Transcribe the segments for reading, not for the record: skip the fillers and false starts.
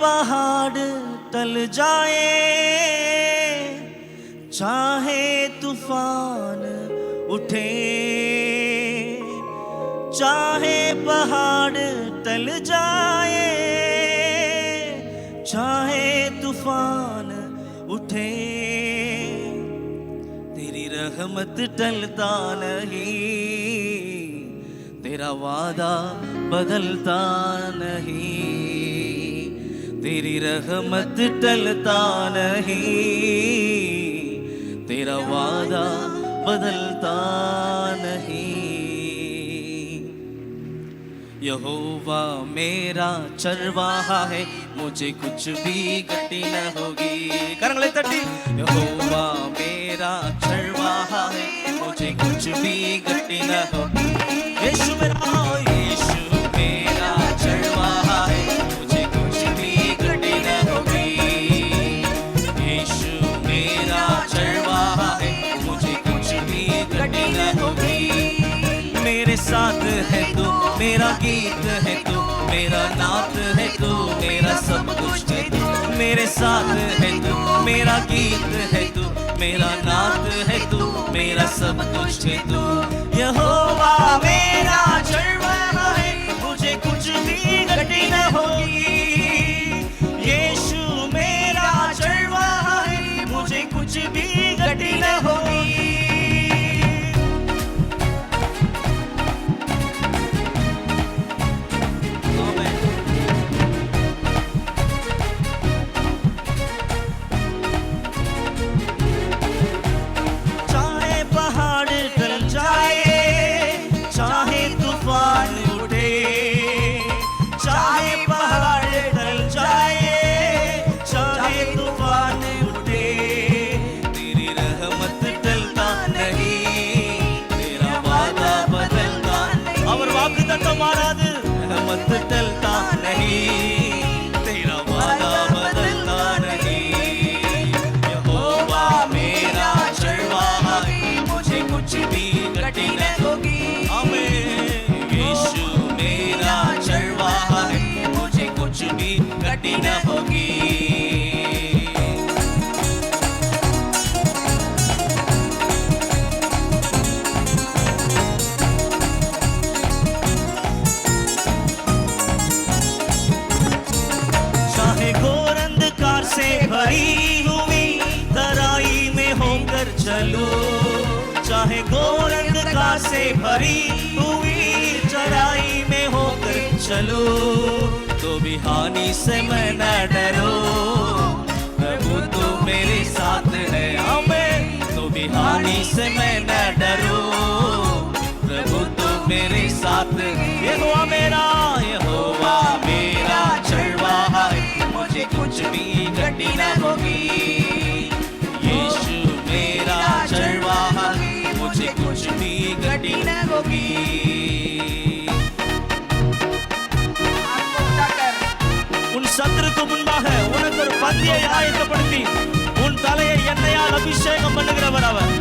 पहाड़ टल जाए, चाहे तूफान उठे, चाहे पहाड़ टल जाए, चाहे तूफान उठे, तेरी रहमत टलता नहीं, तेरा वादा बदलता नहीं, तेरी रहमत टलता नहीं, तेरा वादा बदलता नहीं। यहोवा मेरा चरवाहा है, मुझे कुछ भी घटी न होगी। करंगले तटी। यहोवा मेरा चरवाहा है, मुझे कुछ भी घटी न होगी। यीशु मेरा चरवाहा है, मुझे कुछ भी घटी न होगी। यीशु मेरा चरवाहा है, मुझे कुछ भी घटी न होगी। मेरे साथ है तू, मेरा गीत है तू, मेरा नात है तू, मेरा सब कुछ है तू। मेरे साथ है तू, मेरा गीत है तू, मेरा नात है तू, मेरा सब कुछ है तू। यहोवा मेरा चरवाहा है, मुझे कुछ भी घटी न होगी। यीशु मेरा चरवाहा है, मुझे कुछ भी घटी न होगी। रहमत टलता नहीं, तेरा वादा बदलता नहीं। यहोवा मेरा चरवाहा है, मुझे कुछ भी घटी न होगी। आमीन। यीशु मेरा चरवाहा है, मुझे कुछ भी घटी न होगी। से भरी हुई तराई में होकर चलो, चाहे घोर अंधकार से भरी हुई तराई में होकर चलो, तो भी हानि से मैं न डरो, प्रभु तो मेरे साथ है। आमीन। तो भी हानि से मैं न डरो, प्रभु तो मेरे साथ है। यहोवा मेरा चरवाहा है, मुझे कुछ भी घटी न होगी। यीशु मेरा चरवाहा है, मुझे कुछ भी घटी न होगी। உன் சத்துருக்கு முன்பாக உனக்கு ஒரு பந்தியை ஆயத்தப்படுத்தி உன் தலையை எண்ணெயால் அபிஷேகம் பண்ணுகிறவர் அவர்.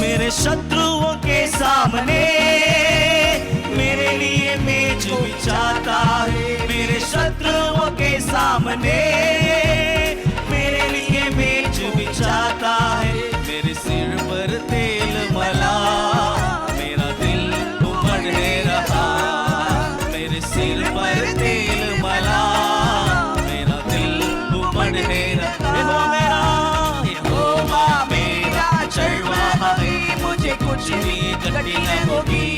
मेरे शत्रुओं के सामने मेरे लिए मेज बिछाता है। मेरे शत्रुओं के सामने मेरे लिए मेज बिछाता है। मेरे सिर पर तेल मला, मेरा दिल उमड़े रहा। मेरे सिर पर तेल मला, मेरा दिल उमड़े रहा। यहोवा मेरा चरवाहा है, मुझे कुछ भी घटी न होगी।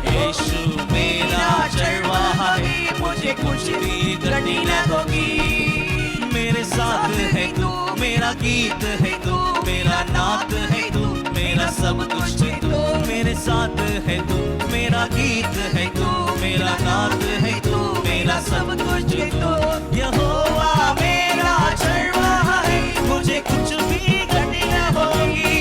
यीशु मेरा चरवाहा है, मुझे कुछ भी घटी न होगी। मेरे साथ है तू, मेरा गीत है तू, मेरा नात है तू, मेरा सब कुछ है तू। मेरे साथ है तू, मेरा गीत है तू, मेरा नात है तू, मेरा सब कुछ है तू। यहोवा मेरा चरवाहा है, मुझे कुछ भी घटी न होगी।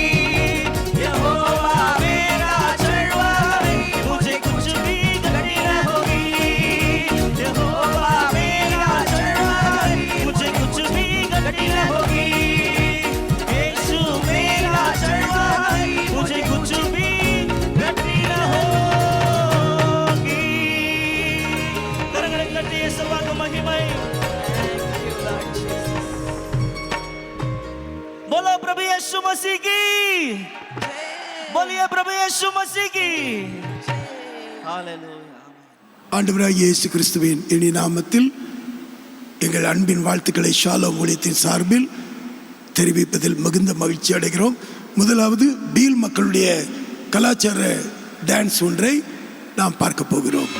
यहोवा मेरा चरवाहा है, मुझे कुछ भी घटी न होगी। यहोवा मेरा चरवाहा है, मुझे कुछ भी घटी न होगी। यीशु मेरा चरवाहा है, यीशु मसीह की, बोलिए प्रभु यीशु मसीह की। हालेलुया। ஆண்டவராகிய இயேசு கிறிஸ்துவின் இனி நாமத்தில் எங்கள் அன்பின் வாழ்த்துக்களை ஷாலோம் ஊழியத்தின் சார்பில் தெரிவிப்பதில் மிகுந்த மகிழ்ச்சி அடைகிறோம். முதலாவது பீல் மக்களுடைய கலாச்சார டான்ஸ் ஒன்றை நாம் பார்க்க போகிறோம்.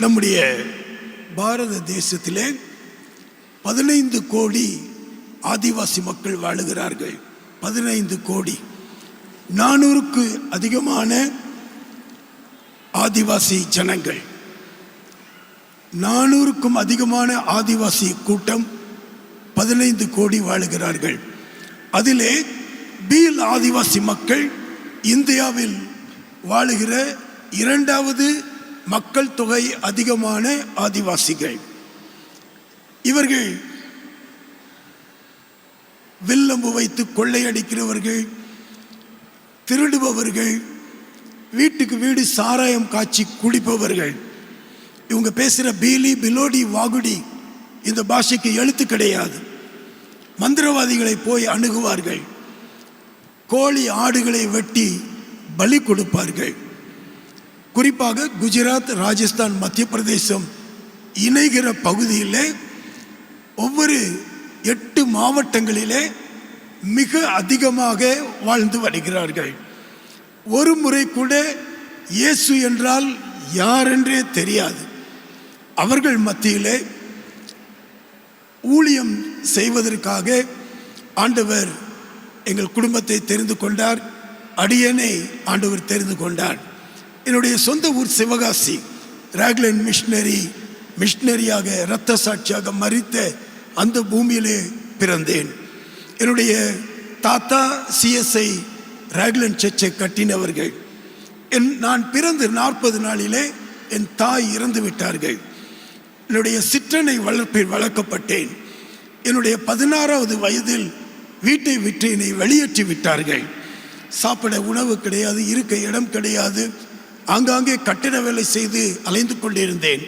நம்முடைய பாரத தேசத்திலே 15 கோடி ஆதிவாசி மக்கள் வாழுகிறார்கள். 15 கோடி. 400க்கு அதிகமான ஆதிவாசி ஜனங்கள், 400க்கும் அதிகமான ஆதிவாசி கூட்டம் 15 கோடி வாழுகிறார்கள். அதிலே பீல் ஆதிவாசி மக்கள் இந்தியாவில் வாழுகிற இரண்டாவது மக்கள் தொகை அதிகமான ஆதிவாசிகள். இவர்கள் வில்லம்பு வைத்து கொள்ளையடிக்கிறவர்கள், திருடுபவர்கள், வீட்டுக்கு வீடு சாராயம் காய்ச்சி குடிப்பவர்கள். இவங்க பேசுகிற பீலி, பிலோடி, வாகுடி இந்த பாஷைக்கு எழுத்து கிடையாது. மந்திரவாதிகளை போய் அணுகுவார்கள். கோழி ஆடுகளை வெட்டி பலி கொடுப்பார்கள். குறிப்பாக குஜராத், ராஜஸ்தான், மத்திய பிரதேசம் இணைகிற பகுதியிலே ஒவ்வொரு 8 மாவட்டங்களிலே மிக அதிகமாக வாழ்ந்து வருகிறார்கள். ஒரு முறை கூட இயேசு என்றால் யார் என்றே தெரியாது. அவர்கள் மத்தியிலே ஊழியம் செய்வதற்காக ஆண்டவர் எங்கள் குடும்பத்தை தெரிந்து கொண்டார். அடியனை ஆண்டவர் தெரிந்து கொண்டார். என்னுடைய சொந்த ஊர் சிவகாசி. ராக்லைன் மிஷினரியாக இரத்த சாட்சியாக மரித்த அந்த பூமியிலே பிறந்தேன். என்னுடைய தாத்தா CSI ராக்லைன் சர்ச்சை கட்டினவர்கள். நான் பிறந்து 40 நாளிலே என் தாய் இறந்து விட்டார்கள். என்னுடைய சிற்றனை வளர்ப்பில் வளர்க்கப்பட்டேன். என்னுடைய 16வது வயதில் வீட்டை விட்டு என்னை வெளியேற்றி விட்டார்கள். சாப்பிட உணவு கிடையாது, இருக்க இடம் கிடையாது. ஆங்காங்கே கட்டிட வேலை செய்து அலைந்து கொண்டிருந்தேன்.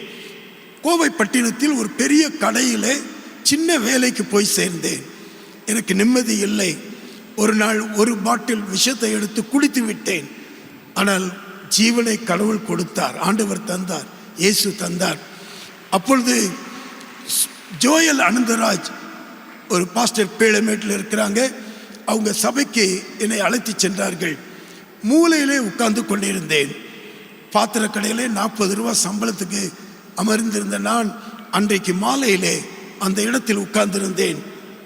கோவைப்பட்டினத்தில் ஒரு பெரிய கடையில் சின்ன வேலைக்கு போய் சேர்ந்தேன். எனக்கு நிம்மதி இல்லை. ஒரு நாள் ஒரு பாட்டில் விஷத்தை எடுத்து குடித்து விட்டேன். ஆனால் ஜீவனை கடவுள் கொடுத்தார், ஆண்டவர் தந்தார், இயேசு தந்தார். அப்பொழுது ஜோயல் அனந்தராஜ் ஒரு பாஸ்டர் பேளமேட்டில் இருக்கிறாங்க. அவங்க சபைக்கு என்னை அழைத்து சென்றார்கள். மூலையிலே உட்கார்ந்து கொண்டிருந்தேன். பாத்திர கடையிலே 40 ரூபா சம்பளத்துக்கு அமர்ந்திருந்த நான் அன்றைக்கு மாலையிலே அந்த இடத்தில் உட்கார்ந்திருந்தேன்.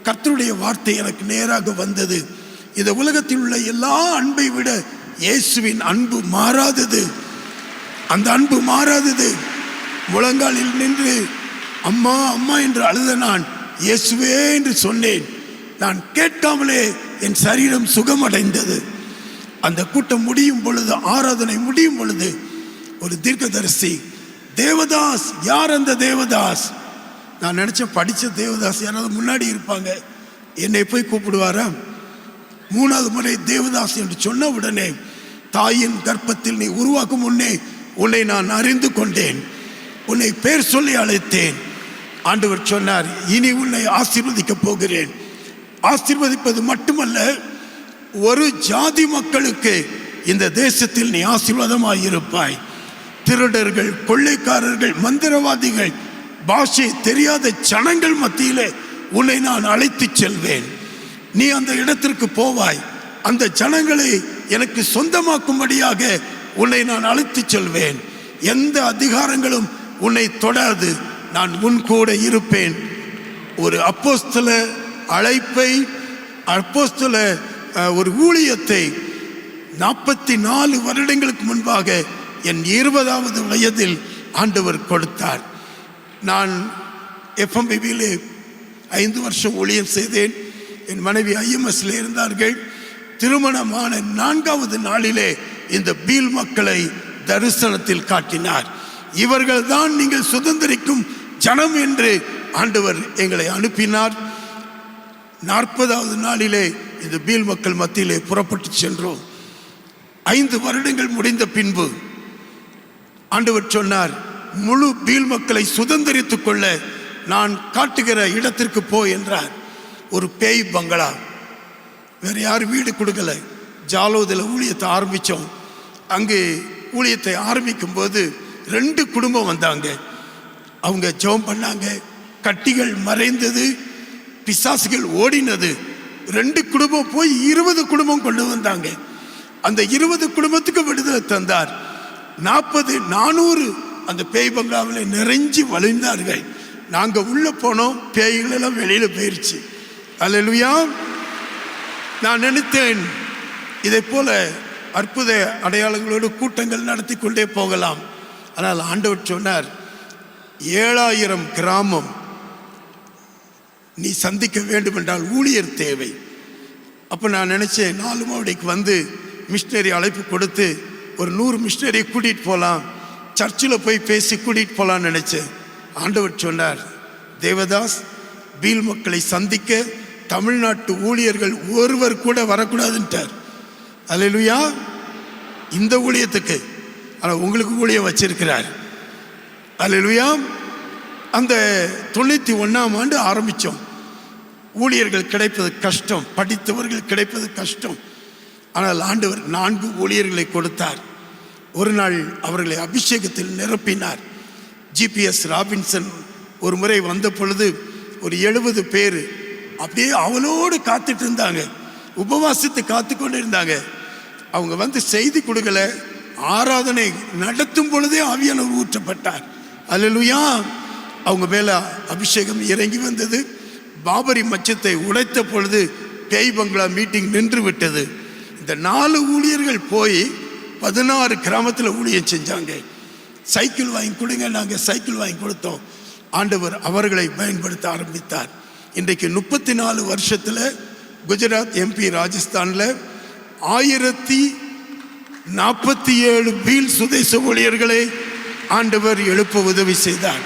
கர்த்தருடைய வார்த்தை எனக்கு நேராக வந்தது. இந்த உலகத்தில் உள்ள எல்லா அன்பை விட இயேசுவின் அன்பு மாறாதது. அந்த அன்பு மாறாதது. முழங்காலில் நின்று அம்மா அம்மா என்று அழுத நான் இயேசுவே என்று சொன்னேன். நான் கேட்காமலே என் சரீரம் சுகமடைந்தது. அந்த கூட்டம் முடியும் பொழுது, ஆராதனை முடியும் பொழுது, ஒரு தீர்க்கதரிசி, தேவதாஸ், யார் அந்த தேவதாஸ்? நான் நினைச்சேன் படித்த தேவதாஸ் யாராவது முன்னாடி இருப்பாங்க. என்னை போய் கூப்பிடுவாரா? 3வது முறை தேவதாஸ் என்று சொன்ன உடனே, தாயின் கர்ப்பத்தில் நீ உருவாக்கும் முன்னே உன்னை நான் அறிந்து கொண்டேன், உன்னை பேர் சொல்லி அழைத்தேன். ஆண்டவர் சொன்னார், இனி உன்னை ஆசீர்வதிக்க போகிறேன். ஆசீர்வதிப்பது மட்டுமல்ல, ஒரு ஜாதி மக்களுக்கு இந்த தேசத்தில் நீ ஆசீர்வாதமாய் இருப்பாய். திருடர்கள், கொள்ளைக்காரர்கள், மந்திரவாதிகள், பாஷை தெரியாத ஜனங்கள் மத்தியிலே உன்னை நான் அழைத்து செல்வேன். நீ அந்த இடத்திற்கு போவாய். அந்த ஜனங்களை எனக்கு சொந்தமாக்கும்படியாக உன்னை நான் அழைத்து செல்வேன். எந்த அதிகாரங்களும் உன்னை தொடாது. நான் உன் கூட இருப்பேன். ஒரு அப்போஸ்தல அழைப்பை, அப்போஸ்தல ஒரு ஊழியத்தை 44 வருடங்களுக்கு முன்பாக என் 20வது வயதில் ஆண்டவர் கொடுத்தார். நான் FMBBயிலே 5 வருஷம் ஊழியம் செய்தேன். என் மனைவி IMSல இருந்தார்கள். திருமணமான 4வது நாளிலே இந்த பீல் மக்களை தரிசனத்தில் காட்டினார். இவர்கள் தான் நீங்கள் சுதந்திரிக்கும் ஜனம் என்று ஆண்டவர் எங்களை அனுப்பினார். 40வது நாளிலே இந்த பீல் மக்கள் மத்தியிலே புறப்பட்டு சென்றோம். 5 வருடங்கள் முடிந்த பின்பு ஆண்டவர் சொன்னார், முழு பீல் மக்களை சுதந்திரித்துக் கொள்ள நான் காட்டுகிற இடத்திற்கு போ என்றார். ஒரு பேய் பங்களா, வேற யாரும் வீடு கொடுக்கல. ஜாலோதில் ஊழியத்தை ஆரம்பித்தோம். அங்கு ஊழியத்தை ஆரம்பிக்கும் போது 2 குடும்பம் வந்தாங்க. அவங்க ஜெபம் பண்ணாங்க. கட்டிகள் மறைந்தது, பிசாசுகள் ஓடினது. 2 குடும்பம் போய் 20 குடும்பம் கொண்டு வந்தாங்க. அந்த 20 குடும்பத்துக்கு விடுதலை தந்தார். 400 அந்த பேய் பங்களாவில் நிறைஞ்சி வழிந்தார்கள். நாங்கள் உள்ள போனோம், பேய்கள் எல்லாம் வெளியில போயிருச்சு. அல்லேலூயா. நான் நினைத்தேன், இதை போல அற்புத அடையாளங்களோடு கூட்டங்கள் நடத்தி கொண்டே போகலாம். ஆனால் ஆண்டவர் சொன்னார், 7000 கிராமம் நீ சந்திக்க வேண்டும் என்றால் ஊழியர் தேவை. அப்போ நான் நினைச்சேன், 4 மாவடிக்கு வந்து மிஷினரி அழைப்பு கொடுத்து ஒரு 100 மிஷினரியை கூட்டிகிட்டு போகலாம். சர்ச்சில் போய் பேசி கூட்டிகிட்டு போகலான்னு நினச்சேன். ஆண்டவர் சொன்னார், தேவதாஸ், பீல் மக்களை சந்திக்க தமிழ்நாட்டு ஊழியர்கள் ஒருவர் கூட வரக்கூடாதுன்ட்டார். அல்லேலூயா. இந்த ஊழியத்துக்கு ஆனால் உங்களுக்கு ஊழியம் வச்சிருக்கிறார். அல்லேலூயா. அந்த 91ஆம் ஆண்டு ஆரம்பித்தோம். ஊழியர்கள் கிடைப்பது கஷ்டம், படித்தவர்கள் கிடைப்பது கஷ்டம். ஆனால் ஆண்டவர் 4 ஊழியர்களை கொடுத்தார். ஒரு நாள் அவர்களை அபிஷேகத்தில் நிரப்பினார். ஜிபிஎஸ் ராபின்சன் ஒரு முறை வந்த பொழுது ஒரு 70 பேர் அப்படியே அவளோடு காத்துட்டு இருந்தாங்க, உபவாசித்து காத்து கொண்டு இருந்தாங்க. அவங்க வந்து செய்தி கொடுக்கல, ஆராதனை நடத்தும் பொழுதே ஆவியானவர் ஊற்றப்பட்டார். அல்லேலூயா. அவங்க மேலே அபிஷேகம் இறங்கி வந்தது. பாபரி மச்சத்தை உடைத்த பொழுது பேய் பங்களா மீட்டிங் நின்று விட்டது. இந்த 4 ஊழியர்கள் போய் 16 கிராமத்தில் ஊழியம் செஞ்சாங்க. சைக்கிள் வாங்கி கொடுங்க, நாங்கள் சைக்கிள் வாங்கி கொடுத்தோம். ஆண்டவர் அவர்களை பயன்படுத்த ஆரம்பித்தார். இன்றைக்கு 34 வருஷத்தில் குஜராத், எம்பி, ராஜஸ்தானில் 1047 பீல் சுதேச ஊழியர்களை ஆண்டவர் எழுப்ப உதவி செய்தார்.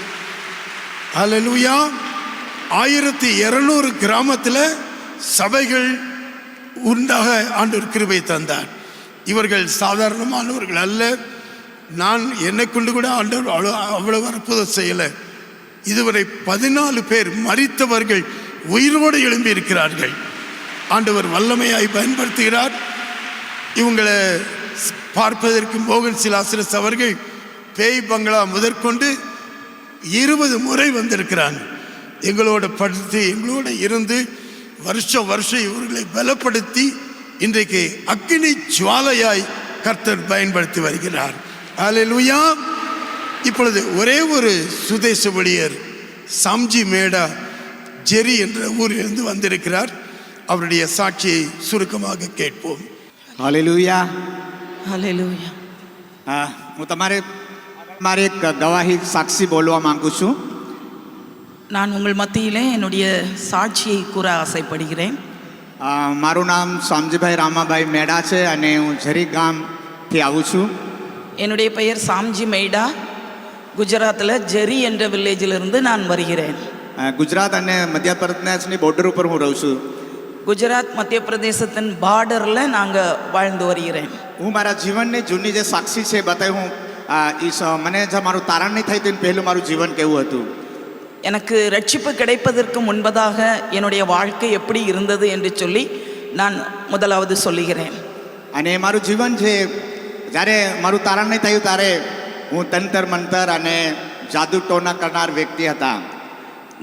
அல்லேலூயா. 1200 கிராமத்தில் சபைகள் உண்டாக ஆண்டவர் கிருபை தந்தார். இவர்கள் சாதாரணமானவர்கள் அல்ல. நான் என்னை கொண்டு கூட ஆண்டவர் அவ்வளவு அற்புதம் செய்யலை. இதுவரை 14 பேர் மரித்தவர்கள் உயிரோடு எழும்பி இருக்கிறார்கள். ஆண்டவர் வல்லமையாய் பயன்படுத்துகிறார். இவங்களை பார்ப்பதற்கு மோகன் சிலாசிரஸ் அவர்கள் பேய் பங்களா முதற்கொண்டு 20 முறை வந்திருக்கிறாங்க. எங்களோட படுத்தி எங்களோட இருந்து வருஷம் இவர்களை பலப்படுத்தி இன்றைக்கு அக்கினி ஜுவாலையாய் கர்த்தர் பயன்படுத்தி வருகிறார். அல்லேலூயா. இப்பொழுது ஒரே ஒரு சுதேச ஊழியர் சாம்ஜி மேடா ஜெரி என்ற ஊரிலிருந்து வந்திருக்கிறார். அவருடைய சாட்சியை சுருக்கமாக கேட்போம். हालेलुया. हालेलुया. હું તમારે એક ગવાહી સાક્ષી બોલવા માંગુ છું. நான் உங்கள் மத்தியிலே என்னுடைய சாட்சியை கூற ஆசைப்படுகிறேன். મારું નામ શામજીભાઈ રામાભાઈ મેડા છે અને હું ઝરી ગામથી આવું છું. என்னுடைய பெயர் சாம்ஜி மெய்டா. குஜராத்தில் ஜெரி என்ற வில்லேஜிலிருந்து நான் வருகிறேன். ગુજરાત અને મધ્યપ્રદેશની બોર્ડર ઉપર હું રહું છું. குஜராத் மத்திய பிரதேசத்தின் பார்டரில் நாங்கள் வாழ்ந்து வருகிறேன். હું મારા જીવનની જૂની જે સાક્ષી છે બતાવી હું મને મારું તારણ નહીં થાય તો પહેલું મારું જીવન કેવું હતું. எனக்கு ரட்சிப்பு கிடைப்பதற்கு முன்பதாக என்னுடைய வாழ்க்கை எப்படி இருந்தது என்று சொல்லி நான் முதலாவது சொல்லுகிறேன். અને મારું જીવન છે જ્યારે મારું તારણ નહીં થયું ત્યારે હું તંતર મંતર અને જાદુ ટોના કરનાર વ્યક્તિ હતા.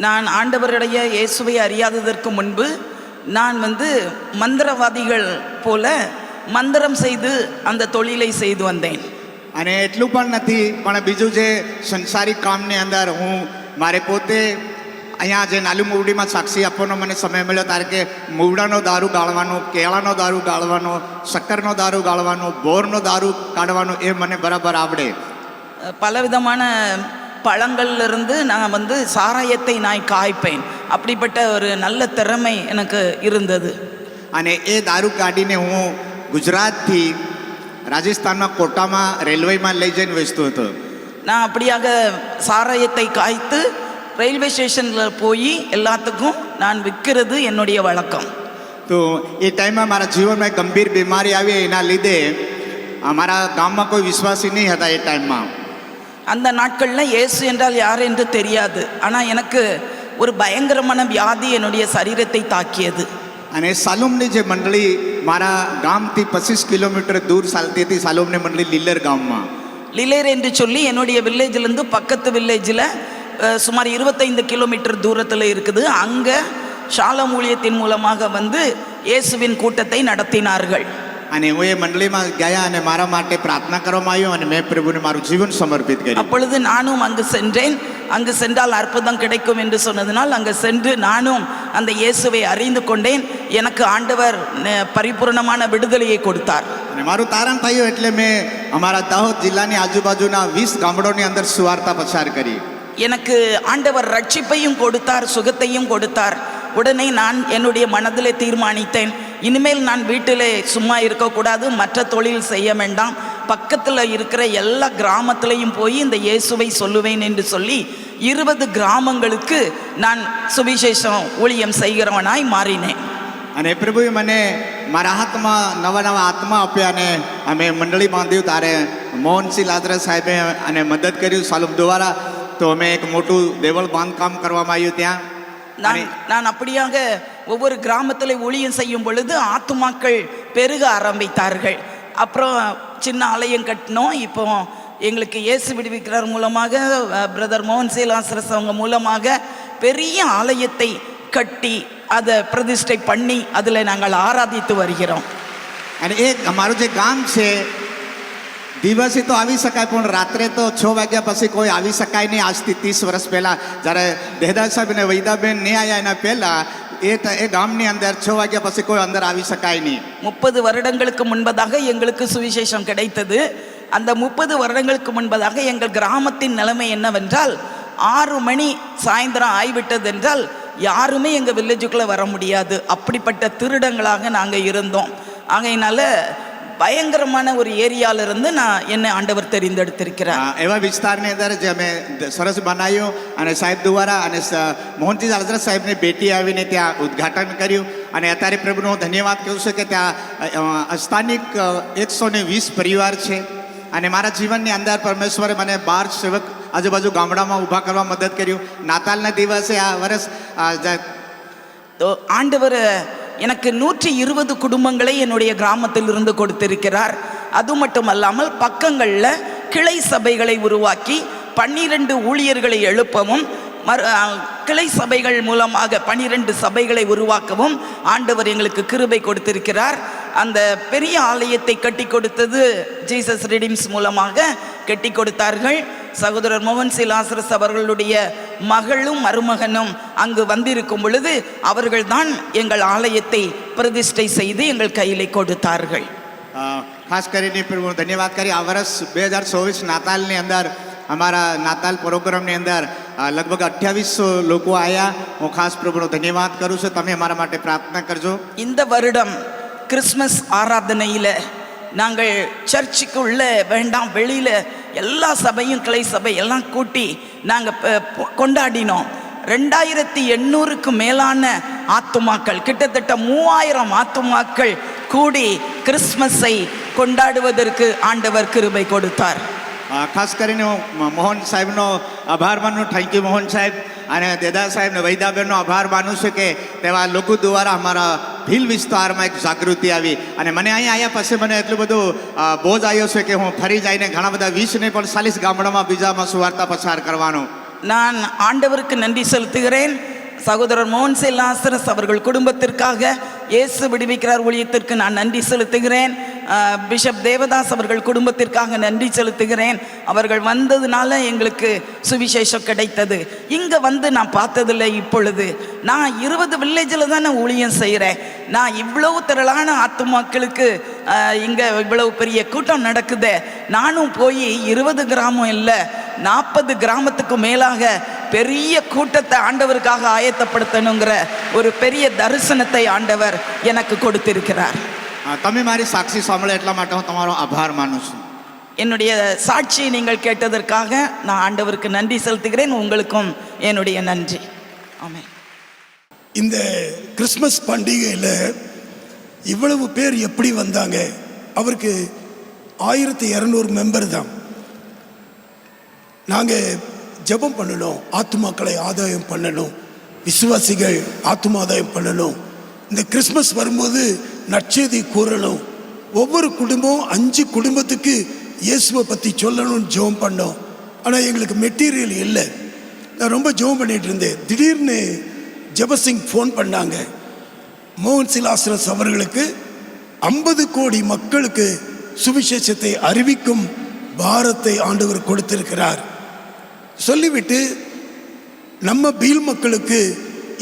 நான் ஆண்டவருடைய இயேசுவை அறியாததற்கு முன்பு நான் மந்திரவாதிகள் போல மந்திரம் செய்து அந்த தொழிலை செய்து வந்தேன். અને એટલું પણ નથી, પણ બીજું જે સંસારિક કામની અંદર હું મારે પોતે અહીંયા જે નાલી મૂવડીમાં સાક્ષી આપવાનો મને સમય મળ્યો ત્યારે કે મૂવડાનો દારૂ ગાળવાનો, કેળાનો દારૂ ગાળવાનો, શક્કરનો દારૂ ગાળવાનો, બોરનો દારૂ કાઢવાનો એ મને બરાબર આવડે. பலவிதமான பழங்கள்லிருந்து நான் சாராயத்தை நான் காய்ப்பேன். அப்படிப்பட்ட ஒரு நல்ல திறமை எனக்கு இருந்தது. અને એ દારૂ કાઢીને હું ગુજરાતથી રાજસ્થાનમાં કોટામાં રેલવેમાં લઈ જઈને વેચતો હતો. நான் அப்படியாக சாராயத்தை காய்த்து ரயில்வே ஸ்டேஷனில் போய் எல்லாத்துக்கும் நான் விற்கிறது என்னுடைய வழக்கம். તો એ ટાઈમમાં મારા જીવનમાં એક ગંભીર બીમારી આવી, એના લીધે અમારા ગામમાં કોઈ વિશ્વાસી નહીં હતા એ ટાઈમમાં. அந்த நாட்களில் இயேசு என்றால் யார் என்று தெரியாது. ஆனால் எனக்கு ஒரு பயங்கரமான வியாதி என்னுடைய சரீரத்தை தாக்கியது. અને સાલોમની જે મંડળી મારા ગામથી 25 કિલોમીટર દૂર ચાલતી હતી, સાલોમની મંડળી લીલર ગામમાં. லிலேர் என்று சொல்லி என்னுடைய வில்லேஜிலேருந்து பக்கத்து வில்லேஜில் சுமார் 25 கிலோமீட்டர் தூரத்தில் இருக்குது. அங்கே ஷாலம் ஊழியத்தின் மூலமாக இயேசுவின் கூட்டத்தை நடத்தினார்கள். અને હું એ મંડળીમાં ગયા અને મારા માટે પ્રાર્થના કરવામાં આવ્યો અને મેં પ્રભુને મારું જીવન સમર્પિત કર્યું. அப்பொழுது நானும் அங்கு சென்றேன். அங்கு சென்றால் அற்புதம் கிடைக்கும் என்று சொன்னதினால் அங்கு சென்று நானும் அந்த இயேசுவை அறிந்து கொண்டேன். எனக்கு ஆண்டவர் பரிபூர்ணமான விடுதலையை கொடுத்தார். અને મારું તારણ થયું એટલે મેં અમારા દાહોદ જિલ્લાની આજુબાજુના 20 ગામડોની અંદર સુવાર્તા પ્રચાર કરી. எனக்கு ஆண்டவர் ரட்சிப்பையும் கொடுத்தார், சுகத்தையும் கொடுத்தார். உடனே நான் என்னுடைய மனதிலே தீர்மானித்தேன், இனிமேல் நான் வீட்டிலே சும்மா இருக்கக்கூடாது, மற்ற தொழில் செய்ய வேண்டாம், பக்கத்தில் இருக்கிற எல்லா கிராமத்திலையும் போய் இந்த இயேசுவை சொல்லுவேன் என்று சொல்லி 20 கிராமங்களுக்கு நான் சுவிசேஷம் ஊழியம் செய்கிறவனாய் மாறினேன். અને પ્રભુએ મને મારા હાથમાં નવા નવા આત્મા આપ્યા અને અમે મંડળી બાંધ્યું તારે મોહનસિંહ લાદરા સાહેબે અને મદદ કર્યું સાલુમ દ્વારા તો અમે એક મોટું દેવળ બાંધકામ કરવામાં આવ્યું ત્યાં. நான் அப்படியாக ஒவ்வொரு கிராமத்தில் ஊழியம் செய்யும் பொழுது ஆத்துமாக்கள் பெருக ஆரம்பித்தார்கள். அப்புறம் சின்ன ஆலயம் கட்டினோம். இப்போ எங்களுக்கு இயேசு விடுவிக்கிறார் மூலமாக பிரதர் மோகன்சிங் லாசரஸ் அவங்க மூலமாக பெரிய ஆலயத்தை கட்டி அதை பிரதிஷ்டை பண்ணி அதில் நாங்கள் ஆராதித்து வருகிறோம். અને એ અમારું જે ગામ છે દિવસે તો આવી શકાય પણ રાત્રે તો 6 વાગ્યા પછી કોઈ આવી શકાય નહીં. આજથી 30 વર્ષ પહેલાં જ્યારે દેહદાસ સાહેબ અને વૈદાબેન નહીં આવ્યા એના પહેલાં એ ગામની અંદર 6 વાગ્યા પછી કોઈ અંદર આવી શકાય નહીં. 30 வருடங்களுக்கு முன்பதாக எங்களுக்கு சுவிசேஷம் கிடைத்தது. அந்த 30 வருடங்களுக்கு முன்பதாக எங்கள் கிராமத்தின் நிலைமை என்னவென்றால் 6 மணி சாயந்தரம் ஆகிவிட்டது என்றால் யாருமே எங்கள் வில்லேஜுக்குள்ளே வர முடியாது. அப்படிப்பட்ட திருடங்களாக நாங்கள் இருந்தோம். ஆகையினால பயங்கரமான ஒரு ஏரியாவிலிருந்து நான் என்னை ஆண்டவர் தெரிந்தெடுத்திருக்கிறார். એવા વિસ્તારની અંદર જે અમે સરસ બનાવ્યું અને સાહેબ દ્વારા અને મોહનજી લાદરા સાહેબની બેટી આવીને ત્યાં ઉદ્ઘાટન કર્યું અને અત્યારે પ્રભુનો ધન્યવાદ કહું છું કે ત્યાં સ્થાનિક 120 પરિવાર છે અને મારા જીવનની અંદર પરમેશ્વરે મને 12 સેવક આજુબાજુ ગામડામાં ઊભા કરવા મદદ કર્યું. નાતાલના દિવસે આ વર્ષ ஆண்டவர் எனக்கு 120 குடும்பங்களை என்னுடைய கிராமத்தில் இருந்து கொடுத்திருக்கிறார். அது மட்டுமல்லாமல் பக்கங்களில் கிளை சபைகளை உருவாக்கி 12 ஊழியர்களை எழுப்பவும் கிளை சபைகள் மூலமாக 12 சபைகளை உருவாக்கவும் ஆண்டவர் எங்களுக்கு கிருபை கொடுத்திருக்கிறார். அந்த பெரிய ஆலயத்தை கட்டி கொடுத்தது ஜீசஸ் ரிடீம்ஸ் மூலமாக கட்டி கொடுத்தார்கள். சகோதரர் மோகன்சிங் லாசரஸ் அவர்களுடைய மகளும் மருமகனும் அங்கு வந்திருக்கும் பொழுது அவர்கள் தான் எங்கள் ஆலயத்தை பிரதிஷ்டை செய்து எங்கள் கையிலே கொடுத்தார்கள். ખાસ કરીને પ્રભુનો ધન્યવાદ કરી આ વર્ષ 2024 નાતાલની અંદર અમારા નાતાલ પ્રોગ્રામની અંદર લગભગ 2800 લોકો આવ્યા. હું ખાસ પ્રભુનો ધન્યવાદ કરું છું. તમે અમારા માટે પ્રાર્થના કરજો. இந்த வருடம் கிறிஸ்மஸ் ஆராதனையில் நாங்கள் சர்ச்சுக்கு உள்ள வேண்டாம் வெளியில் எல்லா சபையும் கிளை சபை எல்லாம் கூட்டி நாங்கள் கொண்டாடினோம். 2800க்கு மேலான ஆத்துமாக்கள் கிட்டத்தட்ட 3000 ஆத்துமாக்கள் கூடி கிறிஸ்மஸை கொண்டாடுவதற்கு ஆண்டவர் கிருபை கொடுத்தார். ખાસ કરીને હું મોહન સાહેબનો આભાર માનું. થેન્ક યુ મોહન સાહેબ. અને દેદા સાહેબ ને વૈદાબેનનો આભાર માનું છું કે તેવા લોકો દ્વારા અમારા ભીલ વિસ્તારમાં એક જાગૃતિ આવી અને મને અહીંયા આવ્યા પછી મને એટલું બધું બોજ આવ્યો છે કે હું ફરી જઈને ઘણા બધા 20 ને પણ 40 ગામડામાં બીજામાં સુવાર્તા પ્રચાર કરવાનો. நான் ஆண்டவருக்கு நன்றி செலுத்துகிறேன். சகோதரர் மோகன்சிங் லாசரஸ் அவர்கள் குடும்பத்திற்காக இயேசு விடுவிக்கிறார் ஊழியத்திற்கு நான் நன்றி செலுத்துகிறேன். பிஷப் தேவதாஸ் அவர்கள் குடும்பத்திற்காக நன்றி செலுத்துகிறேன். அவர்கள் வந்ததுனால எங்களுக்கு சுவிசேஷம் கிடைத்தது. இங்கே வந்து நான் பார்த்ததில்லை. இப்பொழுது நான் 20 வில்லேஜில் தான் நான் ஊழியம் செய்கிறேன். நான் இவ்வளவு திரளான ஆத்துமாக்களுக்கு இங்கே இவ்வளவு பெரிய கூட்டம் நடக்குது. நானும் போய் 20 கிராமம் இல்லை 40 கிராமத்துக்கு மேலாக பெரிய கூட்டத்தை ஆண்டவருக்காக ஆயத்தப்படுத்தணுங்கிற ஒரு பெரிய தரிசனத்தை ஆண்டவர் எனக்கு கொடுத்திருக்கிறார். તમે મારી સાક્ષી સાંભળે એટલા માટે હું તમારો આભાર માનું છું. என்னுடைய சாட்சியை நீங்கள் கேட்டதற்காக நான் ஆண்டவருக்கு நன்றி செலுத்துகிறேன். உங்களுக்கும் என்னுடைய நன்றி. ஆமென். இந்த கிறிஸ்மஸ் பண்டிகையில் இவ்வளவு பேர் எப்படி வந்தாங்க? அவருக்கு 1200 மெம்பர் தான். நாங்கள் ஜெபம் பண்ணணும், ஆத்துமாக்களை ஆதாயம் பண்ணணும், விசுவாசிகள் ஆத்துமாதாயம் பண்ணணும். இந்த கிறிஸ்மஸ் வரும்போது நற்செய்தி கூறணும். ஒவ்வொரு குடும்பம் 5 குடும்பத்துக்கு இயேசுவை பற்றி சொல்லணும்னு ஜெபம் பண்ணோம். ஆனால் எங்களுக்கு மெட்டீரியல் இல்லை. நான் ரொம்ப ஜெபம் பண்ணிகிட்டு இருந்தேன். திடீர்னு ஜெபசிங் ஃபோன் பண்ணாங்க. மோகன்சிங் லாசரஸ் அவர்களுக்கு 50 கோடி மக்களுக்கு சுவிசேஷத்தை அறிவிக்கும் பாரத்தை ஆண்டவர் கொடுத்திருக்கிறார். சொல்லிவிட்டு நம்ம பீல் மக்களுக்கு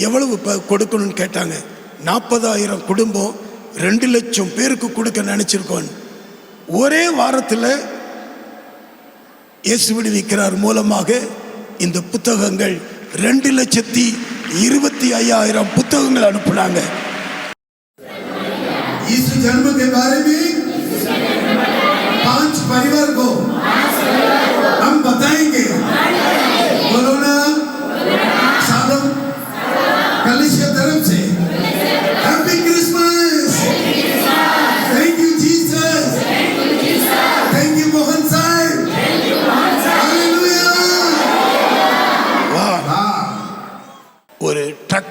எவ்வளவு கொடுக்கணும்னு கேட்டாங்க. 40,000 குடும்பம் 2 லட்சம் பேருக்கு கொடுக்க நினைச்சிருக்கோம். ஒரே வாரத்தில் இயேசு விடுவிக்கிறார் மூலமாக இந்த புத்தகங்கள் 2,25,000 புத்தகங்கள் அனுப்புனாங்க. यीशु जन्म के बारे में 5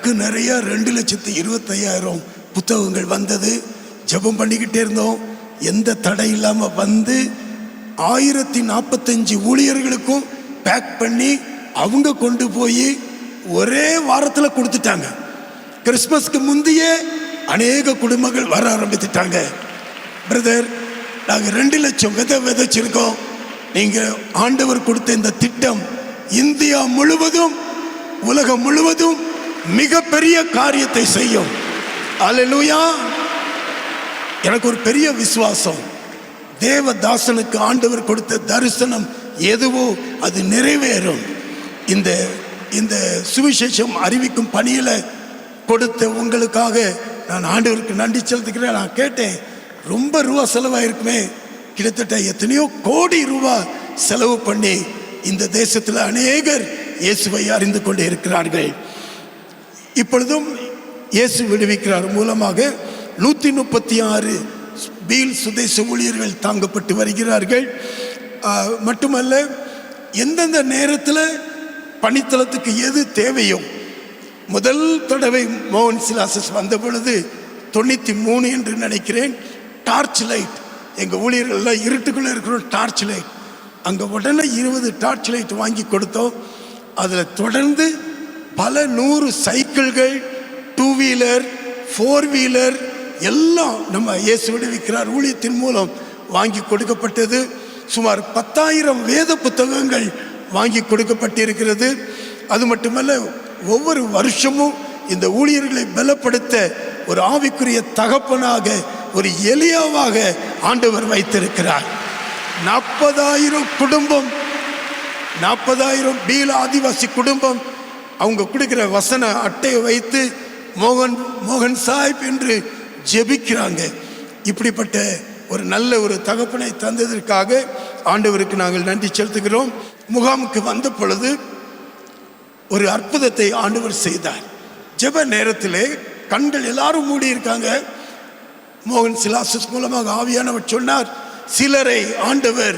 ட்ரக்கு நிறைய 2,25,000 புத்தகங்கள் வந்தது. ஜெபம் பண்ணிக்கிட்டே இருந்தோம். எந்த தடை இல்லாமல் வந்து 1045 ஊழியர்களுக்கும் பேக் பண்ணி அவங்க கொண்டு போய் ஒரே வாரத்தில் கொடுத்துட்டாங்க. கிறிஸ்மஸ்க்கு முந்தையே அநேக குடும்பங்கள் வர ஆரம்பித்துட்டாங்க. பிரதர், நாங்கள் 2 லட்சம் விதை விதைச்சிருக்கோம். நீங்கள் ஆண்டவர் கொடுத்த இந்த திட்டம் இந்தியா முழுவதும் உலகம் முழுவதும் மிகப்பெரிய காரியத்தை செய்யும். அல்லேலூயா. எனக்கு ஒரு பெரிய விசுவாசம், தேவதாசனுக்கு ஆண்டவர் கொடுத்த தரிசனம் எதுவோ அது நிறைவேறும். இந்த சுவிசேஷம் அறிவிக்கும் பணியில் கொடுத்த உங்களுக்காக நான் ஆண்டவருக்கு நன்றி செலுத்துகிறேன். நான் கேட்டேன், ரொம்ப ரூபா செலவாயிருக்குமே. கிட்டத்தட்ட எத்தனையோ கோடி ரூபா செலவு பண்ணி இந்த தேசத்தில் அநேகர் இயேசுவை அறிந்து கொண்டு இருக்கிறார்கள். இப்பொழுதும் இயேசு விடுவிக்கிறார் மூலமாக 136 பீல் சுதேச ஊழியர்கள் தாங்கப்பட்டு வருகிறார்கள். மட்டுமல்ல, எந்தெந்த நேரத்தில் பணித்தளத்துக்கு எது தேவையோ, முதல் தடவை மோகன் சிலாசஸ் வந்த பொழுது 93 என்று நினைக்கிறேன், டார்ச் லைட், எங்கள் ஊழியர்கள்லாம் இருட்டுக்குள்ளே இருக்கிறோம், டார்ச் லைட் அங்கே உடனே 20 டார்ச் லைட் வாங்கி கொடுத்தோம். அதில் தொடர்ந்து பல 100 சைக்கிள்கள், 2 வீலர், 4 வீலர் எல்லாம் நம்ம இயேசு விடுவிக்கிறார் ஊழியத்தின் மூலம் வாங்கி கொடுக்கப்பட்டது. சுமார் 10,000 வேத புத்தகங்கள் வாங்கி கொடுக்கப்பட்டிருக்கிறது. அது மட்டுமல்ல, ஒவ்வொரு வருஷமும் இந்த ஊழியர்களை பலப்படுத்த ஒரு ஆவிக்குரிய தகப்பனாக, ஒரு எலியாவாக ஆண்டவர் வைத்திருக்கிறார். 40,000 குடும்பம், 40,000 பீல ஆதிவாசி குடும்பம் அவங்க கொடுக்கிற வசன அட்டையை வைத்து மோகன் சாஹிப் என்று ஜெபிக்கிறாங்க. இப்படிப்பட்ட ஒரு நல்ல ஒரு தகப்பனை தந்ததற்காக ஆண்டவருக்கு நாங்கள் நன்றி செலுத்துகிறோம். முகாமுக்கு வந்த பொழுது ஒரு அற்புதத்தை ஆண்டவர் செய்தார். ஜெப நேரத்திலே கண்கள் எல்லாரும் மூடி இருக்காங்க. மோகன் சிலாசஸ் மூலமாக ஆவியானவர் சொன்னார், சிலரை ஆண்டவர்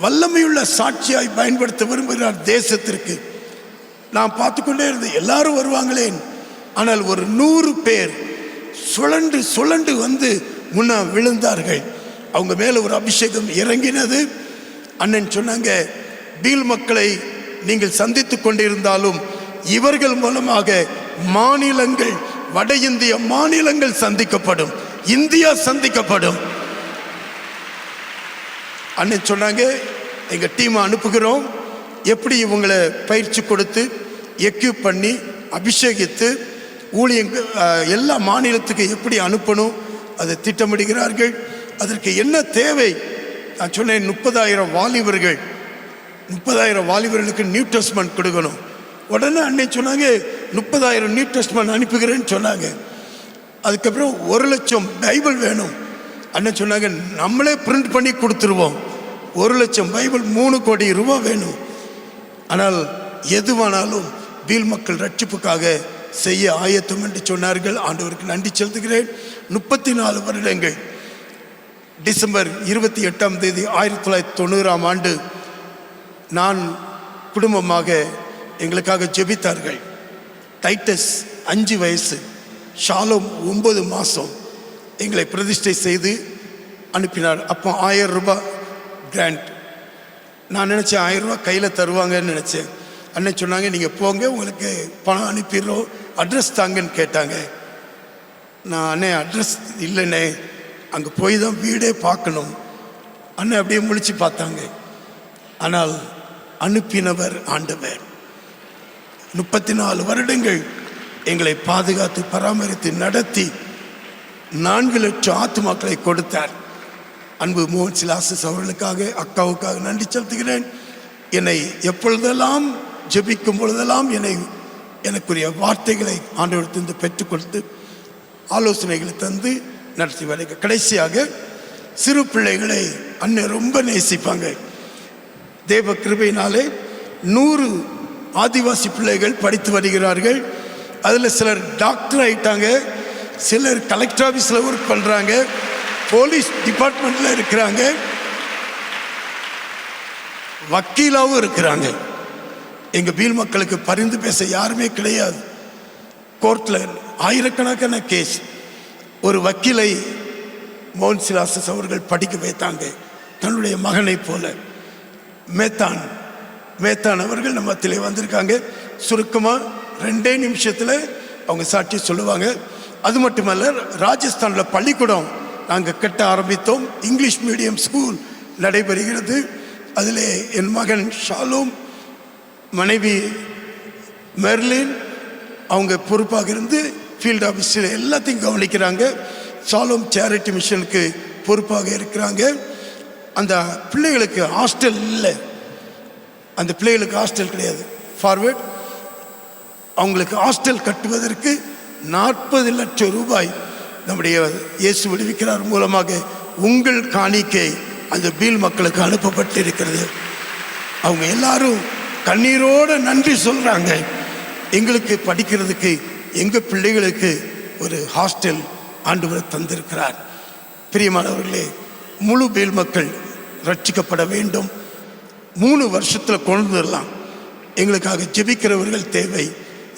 வல்லமையுள்ள சாட்சியாய் பயன்படுத்த விரும்புகிறார் தேசத்திற்கு. நான் பார்த்து கொண்டே இருந்தேன், எல்லாரும் வருவாங்களேன். ஆனால் ஒரு 100 பேர் சுழண்டு வந்து முன்னா விழுந்தார்கள். அவங்க மேல ஒரு அபிஷேகம் இறங்கினது. அண்ணன் சொன்னாங்க, பீல் மக்களை நீங்கள் சந்தித்து கொண்டிருந்தாலும் இவர்கள் மூலமாக மாநிலங்கள், வட இந்திய மாநிலங்கள் சந்திக்கப்படும், இந்தியா சந்திக்கப்படும். அண்ணன் சொன்னாங்க, எங்க டீமை அனுப்புகிறோம், எப்படி இவங்களை பயிற்சி கொடுத்து எக்யூப் பண்ணி அபிஷேகித்து ஊழியங்கள் எல்லா மாநிலத்துக்கு எப்படி அனுப்பணும் அதை திட்டமிடுகிறார்கள். அதற்கு என்ன தேவை? நான் சொன்னேன், 30,000 வாலிபர்கள், 30,000 வாலிபர்களுக்கு நியூ டெஸ்ட்மென்ட் கொடுக்கணும். உடனே அன்னை சொன்னாங்க, 30,000 நியூ டெஸ்ட்மென்ட் அனுப்புகிறேன்னு சொன்னாங்க. அதுக்கப்புறம் 1,00,000 பைபிள் வேணும். அண்ணன் சொன்னாங்க, நம்மளே பிரிண்ட் பண்ணி கொடுத்துருவோம். 1,00,000 பைபிள் 3 கோடி ரூபா வேணும். ஆனால் எதுவானாலும் பீல் மக்கள் ரட்சிப்புக்காக செய்ய ஆயத்தம் என்று சொன்னார்கள். ஆண்டவருக்கு நன்றி செலுத்துகிறேன். 34 வருடங்கள், டிசம்பர் 28ஆம் தேதி 1990ஆம் ஆண்டு நான் குடும்பமாக எங்களுக்காக ஜெபித்தார்கள். டைட்டஸ் 5 வயசு, ஷாலோம் 9 மாதம் எங்களை பிரதிஷ்டை செய்து அனுப்பினார். அப்போ 1000 ரூபாய் கிராண்ட். நான் நினச்சேன் 1000 ரூபாய் கையில் தருவாங்கன்னு நினச்சேன். அண்ணன் சொன்னாங்க, நீங்கள் போங்க, உங்களுக்கு பணம் அனுப்பிடுறோம், அட்ரஸ் தாங்கன்னு கேட்டாங்க. நான், அண்ணே அட்ரஸ் இல்லைண்ணே, அங்கே போய் தான் வீடே பார்க்கணும். அண்ணன் அப்படியே முழிச்சு பார்த்தாங்க. ஆனால் அனுப்பினவர் ஆண்டவர். 34 வருடங்கள் எங்களை பாதுகாத்து பராமரித்து நடத்தி 4 லட்சம் ஆத்துமாக்களை கொடுத்தார். அன்பு மோகன் சிலாசஸ் அவர்களுக்காக, அக்காவுக்காக நன்றி செலுத்துகிறேன். என்னை எப்பொழுதெல்லாம் ஜெபிக்கும் பொழுதெல்லாம் எனக்குரிய வார்த்தைகளை ஆண்டவரிடத்திலிருந்து பெற்றுக் கொடுத்து ஆலோசனைகளை தந்து நடத்தி வருக. கடைசியாக சிறு பிள்ளைகளை அண்ணன் ரொம்ப நேசிப்பாங்க. தேவ கிருபையினாலே 100 ஆதிவாசி பிள்ளைகள் படித்து வருகிறார்கள். அதில் சிலர் டாக்டர் ஆயிட்டாங்க, சிலர் கலெக்டர் ஆஃபீஸில் ஒர்க் பண்ணுறாங்க, போலீஸ் டிபார்ட்மெண்ட்டில் இருக்கிறாங்க, வக்கீலாகவும் இருக்கிறாங்க. எங்கள் பீல் மக்களுக்கு பரிந்து பேச யாருமே கிடையாது. கோர்ட்டில் ஆயிரக்கணக்கான கேஸ். ஒரு வக்கீலை மோகன் சிலாசஸ் அவர்கள் படிக்க வைத்தாங்க, தன்னுடைய மகனை போல. மேத்தான் அவர்கள் நம்ம மத்தியிலே வந்திருக்காங்க. சுருக்கமாக 2 நிமிஷத்தில் அவங்க சாட்சி சொல்லுவாங்க. அது மட்டுமல்ல, ராஜஸ்தானில் பள்ளிக்கூடம் நாங்கள் கட்ட ஆரம்பித்தோம். இங்கிலீஷ் மீடியம் ஸ்கூல் நடைபெறுகிறது. அதில் என் மகன் ஷாலோம், மனைவி மெர்லின் அவங்க பொறுப்பாக இருந்து ஃபீல்டு ஆஃபீஸில் எல்லாத்தையும் கவனிக்கிறாங்க. ஷாலோம் சேரிட்டி மிஷனுக்கு பொறுப்பாக இருக்கிறாங்க. அந்த பிள்ளைகளுக்கு ஹாஸ்டல் இல்லை, அந்த பிள்ளைகளுக்கு ஹாஸ்டல் கிடையாது. ஃபார்வேர்ட் அவங்களுக்கு ஹாஸ்டல் கட்டுவதற்கு 40 லட்சம் ரூபாய் நம்முடைய இயேசு விடுவிக்கிறார் மூலமாக உங்கள் காணிக்கை அந்த பீல் மக்களுக்கு அனுப்பப்பட்டிருக்கிறது. அவங்க எல்லாரும் கண்ணீரோடு நன்றி சொல்கிறாங்க. எங்களுக்கு படிக்கிறதுக்கு எங்கள் பிள்ளைகளுக்கு ஒரு ஹாஸ்டல் ஆண்டவர் தந்திருக்கிறார். பிரியமானவர்களே, முழு பீல் மக்கள் ரட்சிக்கப்பட வேண்டும். 3 வருஷத்தில் கொண்டு வரலாம். எங்களுக்காக ஜெபிக்கிறவர்கள் தேவை,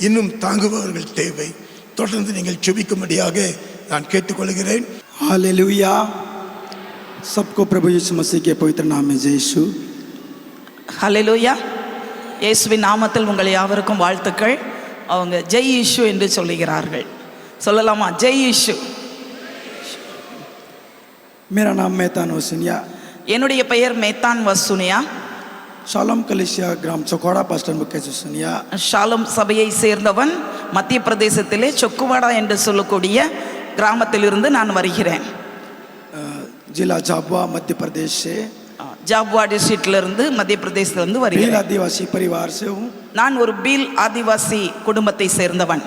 இன்னும் தாங்குபவர்கள் தேவை. தொடர்ந்து நீங்கள் ஜெபிக்கும்படியாக நான் கேட்டுக்கொள்கிறேன். हालेलुया। सबको प्रभु यीशु मसीह के पवित्र नाम में जय यीशु। ஹல்லேலூயா. இயேசுவின் நாமத்தில் உங்கள் யாவருக்கும் வாழ்த்துக்கள். அவங்க ஜெய் ஈஷு என்று சொல்லுகிறார்கள். சொல்லலாமா? ஜெய் ஈஷு. मेरा नाम मेहतान वसुनिया, என்னுடைய பெயர் மேத்தான் வசுனியா. शालोम कलिसिया ग्राम चौकोड़ा पास्टर मुकेश वसुनिया। ஷாሎም சபையை சேர்ந்தவன். மத்திய பிரதேசத்திலே சொக்குவாடா என்று சொல்லக்கூடிய கிராமத்திலிருந்து நான் வருகிறேன். जिला झाबुआ मध्य प्रदेश से, ஜாபுவா டிஸ்ட்ரிக்ட்லேருந்து மத்திய பிரதேசத்திலிருந்து भील வருகிறேன். आदिवासी परिवार से हूँ। நான் ஒரு பீல் ஆதிவாசி குடும்பத்தை சேர்ந்தவன்.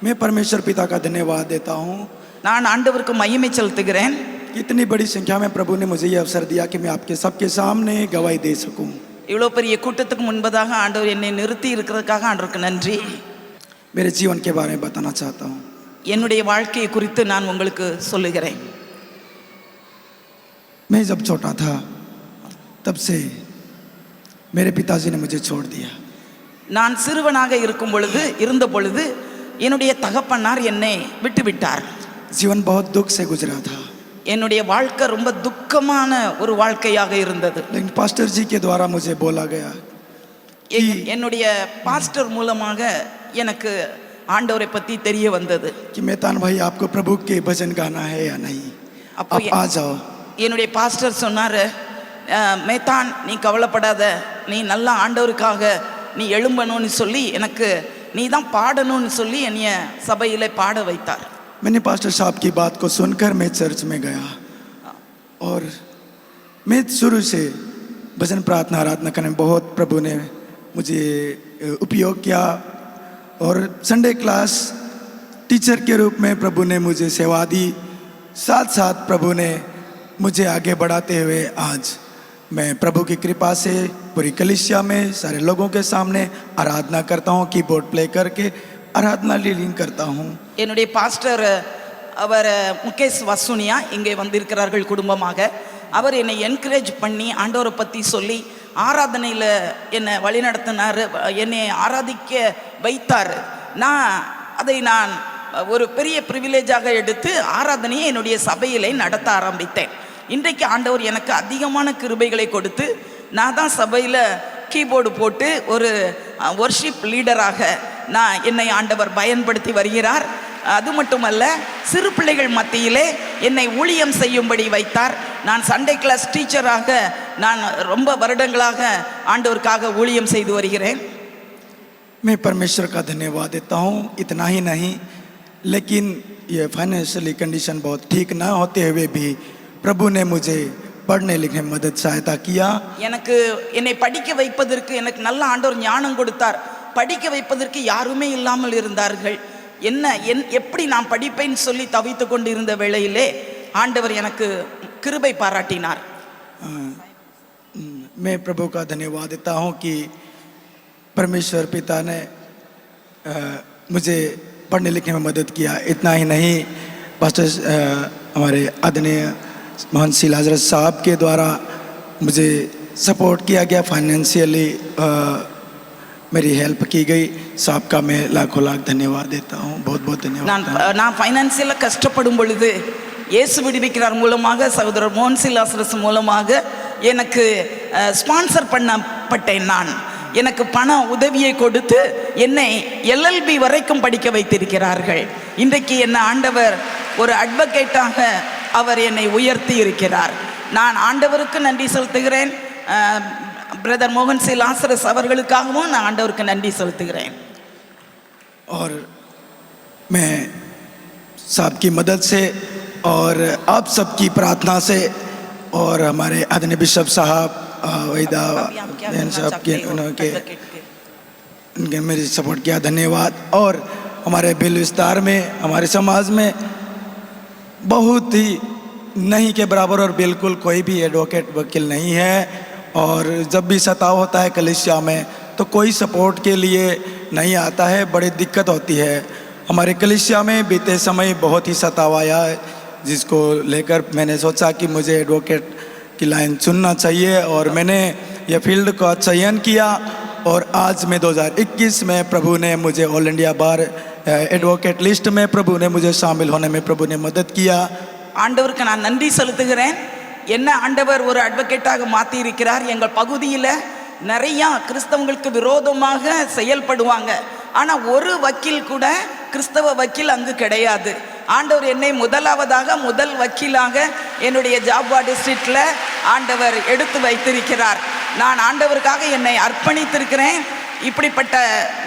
मैं परमेश्वर पिता का धन्यवाद देता हूँ। நான் ஆண்டவருக்கு மகிமை செலுத்துகிறேன். इतनी बड़ी संख्या में प्रभु ने मुझे ये अवसर दिया कि मैं आपके सबके सामने गवाही दे सकूँ। இவ்வளோ பெரிய கூட்டத்துக்கு முன்பதாக ஆண்டவர் என்னை நிறுத்தி இருக்கிறதுக்காக ஆண்டவருக்கு நன்றி. मेरे जीवन के बारे में बताना चाहता हूँ। என்னுடைய வாழ்க்கையை குறித்து நான் உங்களுக்கு சொல்லுகிறேன். मैं जब छोटा था तब से मेरे पिताजी ने मुझे छोड़ दिया। நான் சிறுவனாக இருந்த பொழுது என்னுடைய தகப்பனார் என்னை விட்டுவிட்டார். जीवन बहुत दुख से गुजरा था, என்னுடைய வாழ்க்கை ரொம்ப துக்கமான ஒரு வாழ்க்கையாக இருந்தது. लेकिन पास्टर जी के द्वारा मुझे बोला गया என்னுடைய பாஸ்டர் மூலமாக எனக்கு ஆண்டவரை பற்றி தெரிய வந்தது. कि मेहतान भाई आपको प्रभु के भजन गाना है या नहीं, அப்போ आप आ जाओ। என்னுடைய பாஸ்டர் சொன்னார், மேத்தான் நீ கவலைப்படாத, நீ நல்லா ஆண்டவருக்காக நீ எழும்பணும்னு சொல்லி எனக்கு நீ தான் பாடணும்னு சொல்லி என்னைய சபையில் பாட வைத்தார். मैंने पास्टर साहब की बात को सुनकर मैं चर्च में गया और मैं शुरू से भजन प्रार्थना आराधना करने में बहुत प्रभु ने मुझे उपयोग किया और संडे क्लास टीचर के रूप में प्रभु ने मुझे सेवा दी। साथ साथ प्रभु ने मुझे आगे बढ़ाते हुए आज मैं प्रभु की कृपा से पूरी कलीसिया में सारे लोगों के सामने आराधना करता हूँ, कीबोर्ड प्ले करके आराधना लीन करता हूँ। என்னுடைய பாஸ்டர் அவர் முகேஷ் வசுனியா இங்கே வந்திருக்கிறார்கள் குடும்பமாக. அவர் என்னை என்கரேஜ் பண்ணி ஆண்டவரை பற்றி சொல்லி ஆராதனையில் என்னை வழிநடத்தினார், என்னை ஆராதிக்க வைத்தார். நான் ஒரு பெரிய ப்ரிவிலேஜாக எடுத்து ஆராதனையை என்னுடைய சபையிலே நடத்த ஆரம்பித்தேன். இன்றைக்கு ஆண்டவர் எனக்கு அதிகமான கிருபைகளை கொடுத்து நான் தான் சபையில் கீபோர்டு போட்டு ஒரு வொர்ஷிப் லீடராக என்னை ஆண்டவர் பயன்படுத்தி வருகிறார். அது மட்டுமல்ல, சிறு பிள்ளைகள் மத்தியிலே என்னை ஊழியம் செய்யும்படி வைத்தார். நான் சண்டே கிளாஸ் டீச்சராக நான் ரொம்ப வருடங்களாக ஆண்டவருக்காக ஊழியம் செய்து வருகிறேன். मैं परमेश्वर का धन्यवाद देता हूँ। इतना ही नहीं, लेकिन ये फाइनेंशियली कंडीशन बहुत ठीक ना होते हुए भी प्रभु ने मुझे पढ़ने लिखने में मदद सहायता किया। எனக்கு என்னை படிக்க வைப்பதற்கு எனக்கு நல்ல ஆண்டவர் ஞானம் கொடுத்தார். படிக்க வைப்பதற்கு யாருமே இல்லாமல் இருந்தார்கள். எப்படி நான் படிப்பேன்னு சொல்லி தவித்து கொண்டு இருந்த வேளையிலே ஆண்டவர் எனக்கு கிருபை பாராட்டினார். मैं प्रभु का धन्यवाद देता हूँ कि परमेश्वर पिता ने मुझे पढ़ने लिखने में मदद किया। इतना ही नहीं, पास्टर हमारे आदरणीय मोहन सिंह हजरत साहब के द्वारा मुझे सपोर्ट किया गया फाइनेंशियली। मेरी हेल्प की गई, सबका मैं लाखों लाख धन्यवाद देता हूँ, बहुत बहुत நான் धन्यवाद। நான் ஃபைனான்சியலாக கஷ்டப்படும் பொழுது இயேசு விடுவிக்கிறார் மூலமாக சகோதரர் மோகன்சில் லாசரஸ் மூலமாக எனக்கு ஸ்பான்சர் பண்ணப்பட்டேன். நான் எனக்கு பண உதவியை கொடுத்து என்னை LLB வரைக்கும் படிக்க வைத்திருக்கிறார்கள். இன்றைக்கு என்ன ஆண்டவர் ஒரு அட்வொகேட்டாக அவர் என்னை உயர்த்தி இருக்கிறார். நான் ஆண்டவருக்கு நன்றி செலுத்துகிறேன். பிரதர் மோகன்சில் லாசரஸ் அவர்களுக்காகவும் நான் ஆண்டவருக்கு நன்றி செலுத்துகிறேன். और मैं साहब की मदद से और आप सबकी प्रार्थना से और हमारे आदरणीय बिशप साहब वहीदा अभी आप क्या कहना साहब चाहते के हो उनके एडवोकेट के? उनके मेरी सपोर्ट किया, धन्यवाद। और हमारे बिल विस्तार में हमारे समाज में बहुत ही नहीं के बराबर और बिल्कुल कोई भी एडवोकेट वकील नहीं है। और जब भी सताव होता है कलीसिया में तो कोई सपोर्ट के लिए नहीं आता है, बड़ी दिक्कत होती है। हमारे कलीसिया में बीते समय बहुत ही सताव आया है, जिसको लेकर मैंने सोचा कि मुझे एडवोकेट की लाइन चुनना चाहिए और मैंने यह फील्ड का चयन किया। और आज में 2021 में प्रभु ने मुझे ऑल इंडिया बार एडवोकेट लिस्ट में प्रभु ने मुझे शामिल होने में प्रभु ने मदद किया। ஆண்டவருக்கு நான் நன்றி செலுத்துகிறேன். என்ன ஆண்டவர் ஒரு அட்வொகேட்டாக மாற்றி இருக்கிறார். எங்கள் பகுதியில் நிறையா கிறிஸ்தவங்களுக்கு விரோதமாக செயல்படுவாங்க. ஆனால் ஒரு வக்கீல் கூட கிறிஸ்தவ வக்கீல் அங்கு கிடையாது. ஆண்டவர் என்னை முதல் வக்கீலாக என்னுடைய ஜாபா டிஸ்ட்ரிக்டில் ஆண்டவர் எடுத்து வைத்திருக்கிறார். நான் ஆண்டவருக்காக என்னை அர்ப்பணித்திருக்கிறேன். இப்படிப்பட்ட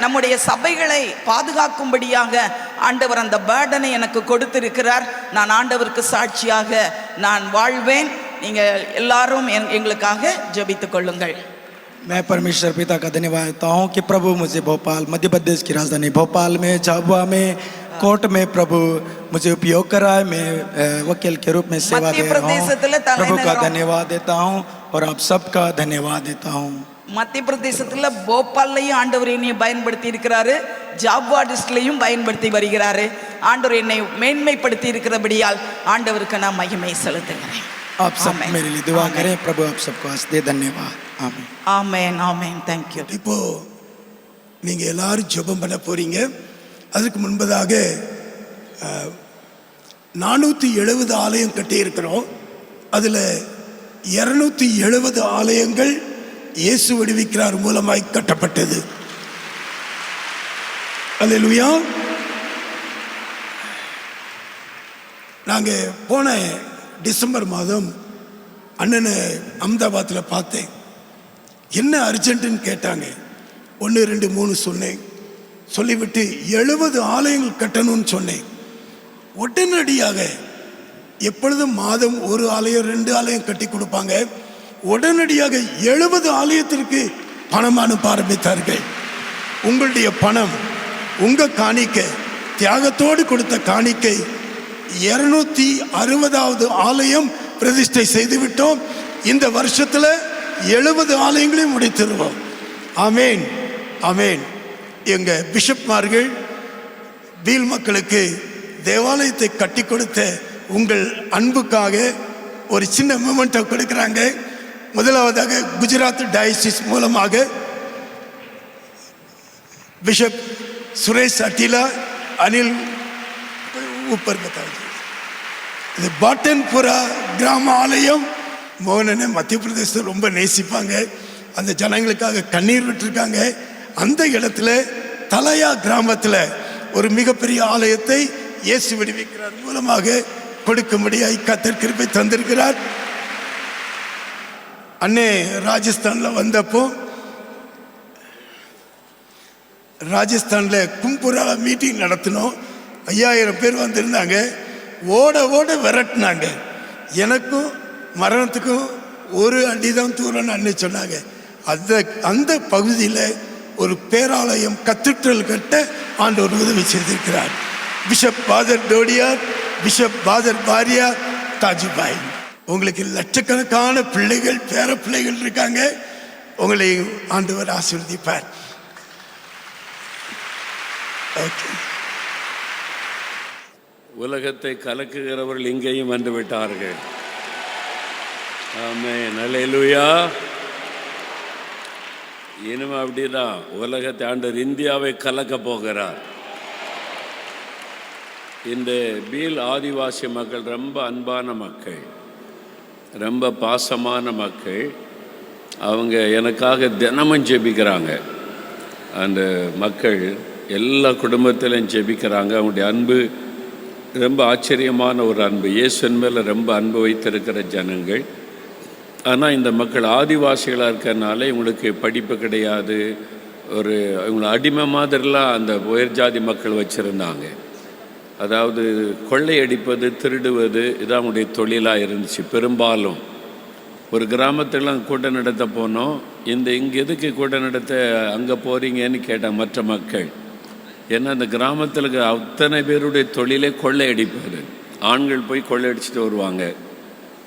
நம்முடைய சபைகளை பாதுகாக்கும்படியாக ஆண்டவர் அந்த பேர்டனை எனக்கு கொடுத்திருக்கிறார். நான் ஆண்டவருக்கு சாட்சியாக நான் வாழ்வேன். நீங்கள் எல்லாரும் எங்களுக்காக ஜெபித்துக் கொள்ளுங்கள். मैं परमेश्वर पिता का धन्यवाद देता हूँ कि प्रभु मुझे भोपाल, मध्य प्रदेश की राजधानी भोपाल में, झाबुआ में, कोर्ट में प्रभु मुझे उपयोग करा है। मैं वकील के रूप में सेवा दे रहा हूँ। प्रभु का धन्यवाद देता हूँ और आप सबका धन्यवाद देता हूँ। மத்திய பிரதேசத்தில் போபால்லையும் ஆண்டவர் என்னை பயன்படுத்தி இருக்கிறாரு, ஜாபுவா டிஸ்ட்ரிக்ட்லையும் பயன்படுத்தி வருகிறாரு. ஆண்டவர் என்னை மேன்மைப்படுத்தி இருக்கிறபடியால் ஆண்டவருக்கு நான் மகிமை செலுத்துகிறேன். आप सब मेरे लिए दुआ करें, प्रभु आप सबको आशीष दे। धन्यवाद। आमीन ஆமென் ஆமென். தேங்க்யூ. இப்போ நீங்க எல்லாரும் ஜெபம் பண்ண போறீங்க. அதுக்கு முன்பதாக 470 ஆலயம் கட்டி இருக்கிறோம். அதுல 270 ஆலயங்கள் இயேசு விடுவிக்கிறார் மூலமாய் கட்டப்பட்டது. அல்லேலூயா. நாங்க போன டிசம்பர் மாதம் அண்ணனை அஹமதாபாத்தில் பார்த்தேன். என்ன அர்ஜென்ட்டுன்னு கேட்டாங்க. 1 2 3 சொன்னேன். சொல்லிவிட்டு 70 ஆலயங்கள் கட்டணும்னு சொன்னேன். உடனடியாக எப்பொழுதும் மாதம் 1 ஆலயம் 2 ஆலயம் கட்டி கொடுப்பாங்க. உடனடியாக 70 ஆலயத்திற்கு பணம் அனுப்ப ஆரம்பித்தார்கள். உங்களுடைய பணம், உங்க காணிக்கை, தியாகத்தோடு கொடுத்த காணிக்கை 260வது ஆலயம் பிரதிஷ்டை செய்துவிட்டோம். இந்த வருஷத்தில் 70 ஆலயங்களையும் முடித்திருவோம். ஆமேன் ஆமேன். எங்க பிஷப்மார்கள் பீல் மக்களுக்கு தேவாலயத்தை கட்டி கொடுத்த உங்கள் அன்புக்காக ஒரு சின்ன மூமெண்ட்டை கொடுக்குறாங்க. முதலாவதாக குஜராத் டயசிஸ் மூலமாக பிஷப் சுரேஷ் அட்டிலா அனில் ஊப்பர் இது பாட்டன்புரா கிராம ஆலயம். மோகனனை மத்திய பிரதேசத்தை ரொம்ப நேசிப்பாங்க. அந்த ஜனங்களுக்காக கண்ணீர் விட்டுருக்காங்க. அந்த இடத்துல தலயா கிராமத்தில் ஒரு மிகப்பெரிய ஆலயத்தை இயேசு விடுவிக்கிறார் மூலமாக கொடுக்கும்படியாய் கர்த்தர் கிருபை தந்திருக்கிறார். அண்ணே ராஜஸ்தானில் வந்தப்போ ராஜஸ்தானில் கும்புரா மீட்டிங் நடத்தினோம். 5000 பேர் வந்திருந்தாங்க. ஓட ஓட விரட்டினாங்க. எனக்கும் மரணத்துக்கும் ஒரு அடிதான் தூரம்னு அண்ணே சொன்னாங்க. அந்த பகுதியில் ஒரு பேராலயம் கத்தீட்ரல் கட்ட ஆண்டவர் உதவி செய்திருக்கிறார். பிஷப் பாதர் டோடியார், பிஷப் பாதர் பாரியா, தாஜுபாய். உங்களுக்கு லட்சக்கணக்கான பிள்ளைகள், பேர பிள்ளைகள் இருக்காங்க. உங்களை ஆண்டவர் ஆசீர்வதிப்பார். ஓகே. உலகத்தை கலக்குகிறவர்கள் இங்கேயும் வந்து விட்டார்கள். ஆமென். அல்லேலூயா. இனிமே அப்படிதான் உலகத்தை ஆண்டவர் இந்தியாவை கலக்க போகிறார். இந்த பீல் ஆதிவாசி மக்கள் ரொம்ப அன்பான மக்கள், ரொம்ப பாசமான மக்கள். அவங்க எனக்காக தினமும் ஜெபிக்கிறாங்க. அந்த மக்கள் எல்லா குடும்பத்திலையும் ஜெபிக்கிறாங்க. அவங்களுடைய அன்பு ரொம்ப ஆச்சரியமான ஒரு அன்பு. இயேசுவின் மேலே ரொம்ப அன்பு வைத்திருக்கிற ஜனங்கள். ஆனால் இந்த மக்கள் ஆதிவாசிகளாக இருக்கிறனால இவங்களுக்கு படிப்பு கிடையாது. இவங்களை அடிமை மாதிரிலாம் அந்த உயர் ஜாதி மக்கள் வச்சுருந்தாங்க. அதாவது கொள்ளையடிப்பது, திருடுவது இதான் அவங்களுடைய தொழிலாக இருந்துச்சு பெரும்பாலும். ஒரு கிராமத்திலாம் கூட்டம் நடத்த போனோம். இங்கே எதுக்கு கூட்டம் நடத்த அங்கே போகிறீங்கன்னு கேட்டாங்க மற்ற மக்கள். ஏன்னா அந்த கிராமத்தில் இருக்கிற அத்தனை பேருடைய தொழிலே கொள்ளையடிப்பது. ஆண்கள் போய் கொள்ளையடிச்சிட்டு வருவாங்க.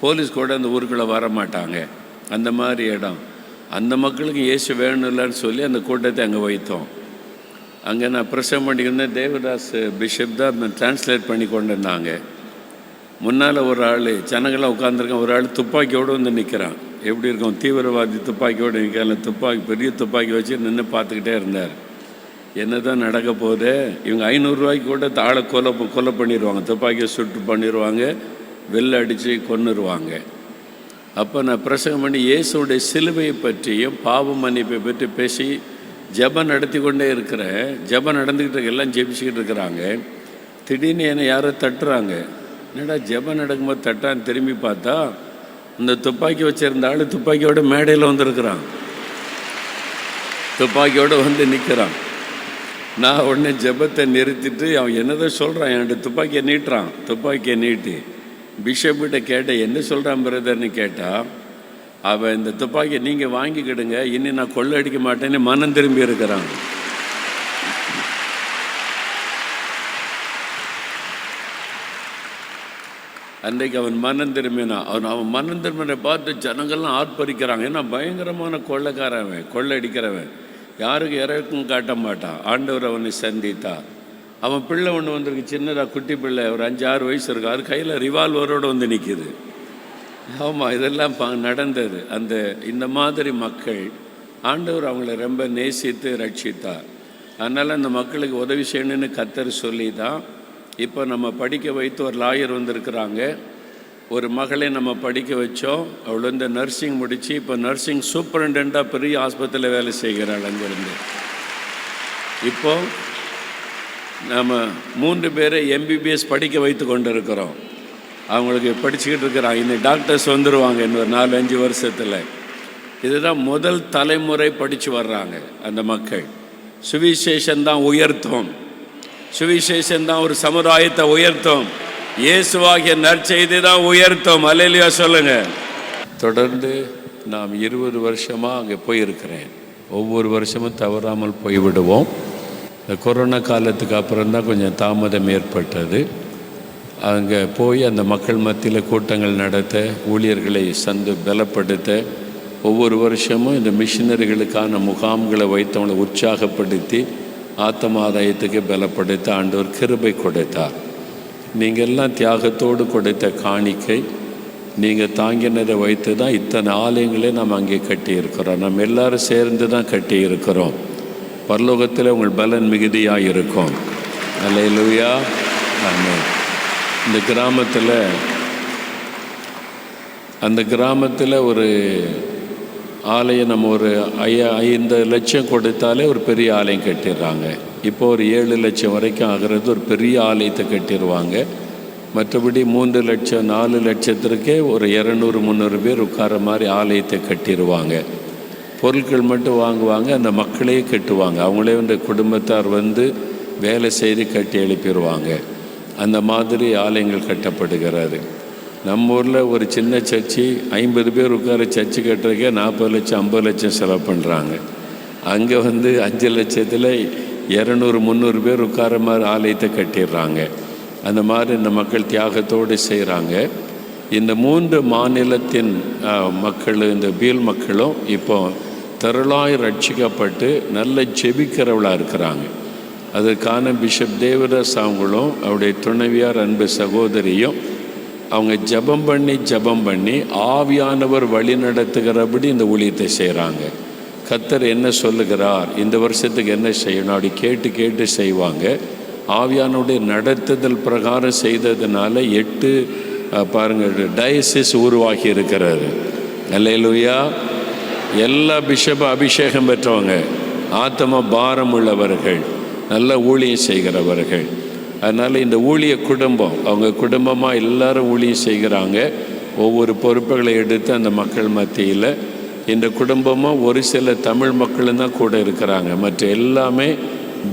போலீஸ் கூட அந்த ஊருக்குள்ளே வர மாட்டாங்க. அந்த மாதிரி இடம். அந்த மக்களுக்கு இயேசு வேணும்லன்னு சொல்லி அந்த கூட்டத்தை அங்கே வைத்தோம். அங்கே நான் பிரசவம் பண்ணிக்கிருந்தேன். தேவதாஸ் பிஷப் தான் டிரான்ஸ்லேட் பண்ணி கொண்டு இருந்தாங்க. முன்னால் ஒரு ஆள் ஜனங்களாக உட்காந்துருக்கான். ஒரு ஆள் துப்பாக்கியோடு வந்து நிற்கிறான். எப்படி இருக்கும், தீவிரவாதி துப்பாக்கியோடு நிற்கல. பெரிய துப்பாக்கி வச்சு நின்று பார்த்துக்கிட்டே இருந்தார். என்ன தான் நடக்க போகுது. இவங்க 500 ரூபாய்க்கு கூட ஆளை கொலை பண்ணிடுவாங்க. துப்பாக்கியை சுட்டு பண்ணிடுவாங்க, வெள்ளை அடித்து கொன்னுருவாங்க. அப்போ நான் பிரசங்கம் பண்ணி இயேசுடைய சிலுவையை பற்றியும் பாவ மன்னிப்பை பற்றி பேசி ஜெபம் நடத்தி கொண்டே இருக்கிறேன். ஜெபம் நடந்துக்கிட்டு எல்லாம் ஜெபிச்சுக்கிட்டு இருக்கிறாங்க. திடீர்னு என்னை யாரோ தட்டுறாங்க. என்னடா ஜெபம் நடக்கும்போது தட்டான்னு திரும்பி பார்த்தா அந்த துப்பாக்கி வச்சுருந்த ஆள் துப்பாக்கியோட மேடையில் வந்திருக்கிறான். துப்பாக்கியோடு வந்து நிற்கிறான். நான் உடனே ஜெபத்தை நிறுத்திட்டு அவன் என்னதான் சொல்கிறான், என்கிட்ட துப்பாக்கியை நீட்டுறான். துப்பாக்கியை நீட்டி பிஷப்பிட்ட கேட்டேன், என்ன சொல்கிறான் பிரதர்னு கேட்டால், அவன் இந்த துப்பாக்கியை நீங்கள் வாங்கிக்கிடுங்க, இனி நான் கொள்ளடிக்க மாட்டேன்னு மனம் திரும்பி இருக்கிறான். அன்றைக்கு அவன் மனம் திரும்பினான். அவன் மனம் திரும்பினை பார்த்து ஜனங்கள்லாம் ஆர்ப்பரிக்கிறாங்க. ஏன்னா பயங்கரமான கொள்ளைக்காரவன், கொள்ளடிக்கிறவன், யாருக்கு இறக்கும் காட்ட மாட்டான். ஆண்டவர் அவனை சந்தித்தார். அவன் பிள்ளை ஒன்று வந்திருக்கு, சின்னதாக குட்டி பிள்ளை, ஒரு 5-6 வயசு இருக்கு. அது கையில் ரிவால்வரோடு வந்து நிற்கிது. ஆமாம், இதெல்லாம் நடந்தது. இந்த மாதிரி மக்கள் ஆண்டவர் அவங்கள ரொம்ப நேசித்து ரட்சித்தார். அதனால் அந்த மக்களுக்கு உதவி செய்யணுன்னு கர்த்தர் சொல்லி தான் இப்போ நம்ம படிக்க வைத்து ஒரு லாயர் வந்திருக்கிறாங்க. ஒரு மகளை நம்ம படிக்க வச்சோம். அவள் வந்து நர்சிங் முடித்து இப்போ நர்சிங் சூப்பரண்டெண்ட்டாக பெரிய ஆஸ்பத்திரியில் வேலை செய்கிறாள். அங்கேருந்து இப்போது நம்ம 3 பேரை MBBS படிக்க வைத்து கொண்டு இருக்கிறோம். அவங்களுக்கு படிச்சுக்கிட்டு இருக்கிறாங்க. இன்னும் டாக்டர்ஸ் வந்துடுவாங்க இன்னொரு 4-5 வருஷத்தில். இதுதான் முதல் தலைமுறை படித்து வர்றாங்க அந்த மக்கள். சுவிசேஷந்தான் உயர்த்தும். சுவிசேஷந்தான் ஒரு சமுதாயத்தை உயர்த்தும். இயேசுவாகிய நற்செய்தி தான் உயர்த்தும். அல்லேலூயா சொல்லுங்க. தொடர்ந்து நாம் 20 வருஷமாக அங்கே போயிருக்கிறேன். ஒவ்வொரு வருஷமும் தவறாமல் போய்விடுவோம். இந்த கொரோனா காலத்துக்கு அப்புறம் தான் கொஞ்சம் தாமதம் ஏற்பட்டது. அங்கே போய் அந்த மக்கள் மத்தியில் கூட்டங்கள் நடத்த, ஊழியர்களை பலப்படுத்த, ஒவ்வொரு வருஷமும் இந்த மிஷினரிகளுக்கான முகாம்களை வைத்தவங்களை உற்சாகப்படுத்தி ஆத்மாதாயத்துக்கு பலப்படுத்த ஆண்டவர் கிருபை கொடுத்தார். நீங்கள் எல்லாம் தியாகத்தோடு கொடுத்த காணிக்கை, நீங்கள் தாங்கினதை வைத்து தான் இத்தனை ஆலயங்களே நாம் அங்கே கட்டியிருக்கிறோம். நம்ம எல்லோரும் சேர்ந்து தான் கட்டியிருக்கிறோம். பரலோகத்தில் உங்கள் பலன் மிகுதியாக இருக்கும். அல்லேலூயா. ஆமென். இந்த கிராமத்தில் ஒரு ஆலயம் நம்ம ஒரு 5 லட்சம் கொடுத்தாலே ஒரு பெரிய ஆலயம் கட்டிடுறாங்க. இப்போ ஒரு 7 லட்சம் வரைக்கும் ஆகிறது. ஒரு பெரிய ஆலயத்தை கட்டிடுவாங்க. மற்றபடி 3 லட்சம் 4 லட்சத்திற்கே ஒரு 200-300 பேர் உட்கார மாதிரி ஆலயத்தை கட்டிடுவாங்க. பொருட்கள் மட்டும் வாங்குவாங்க, அந்த மக்களே கட்டுவாங்க. அவங்களே வந்து குடும்பத்தார் வந்து வேலை செய்து கட்டி எழுப்பிடுவாங்க. அந்த மாதிரி ஆலயங்கள் கட்டப்படுகிறது. நம்ம ஊரில் ஒரு சின்ன சர்ச்சு 50 பேர் உட்கார சர்ச்சு கட்டுறதுக்கே 40 லட்சம் 50 லட்சம் செலவு பண்ணுறாங்க. அங்கே வந்து 5 லட்சத்தில் 200-300 பேர் உட்கார மாதிரி ஆலயத்தை கட்டிடுறாங்க. அந்த மாதிரி இந்த மக்கள் தியாகத்தோடு செய்கிறாங்க. இந்த 3 மாநிலத்தின் மக்கள், இந்த பீல் மக்களும் இப்போ திரளாய் ரட்சிக்கப்பட்டு நல்ல ஜெபிக்கிறவளாக இருக்கிறாங்க. அதற்கான பிஷப் தேவதாஸ் அவங்களும் அவருடைய துணைவியார் அன்பு சகோதரியும் அவங்க ஜெபம் பண்ணி ஆவியானவர் வழி நடத்துகிறபடி இந்த ஊழியத்தை செய்கிறாங்க. கர்த்தர் என்ன சொல்லுகிறார், இந்த வருஷத்துக்கு என்ன செய்யணும் அப்படி கேட்டு கேட்டு செய்வாங்க. ஆவியானுடைய நடத்துதல் பிரகாரம் செய்ததுனால 8 பாருங்கள் டயசிஸ் உருவாகி இருக்கிறாரு. அல்லேலூயா. எல்லா பிஷப் அபிஷேகம் பெற்றவங்க, ஆத்ம பாரம் உள்ளவர்கள், நல்ல ஊழியம் செய்கிறவர்கள். அதனால் இந்த ஊழிய குடும்பம், அவங்க குடும்பமாக எல்லாரும் ஊழியம் செய்கிறாங்க. ஒவ்வொரு பொறுப்புகளை எடுத்து அந்த மக்கள் மத்தியில். இந்த குடும்பமாக ஒரு சில தமிழ் மக்களும் தான் கூட இருக்கிறாங்க. மற்ற எல்லாமே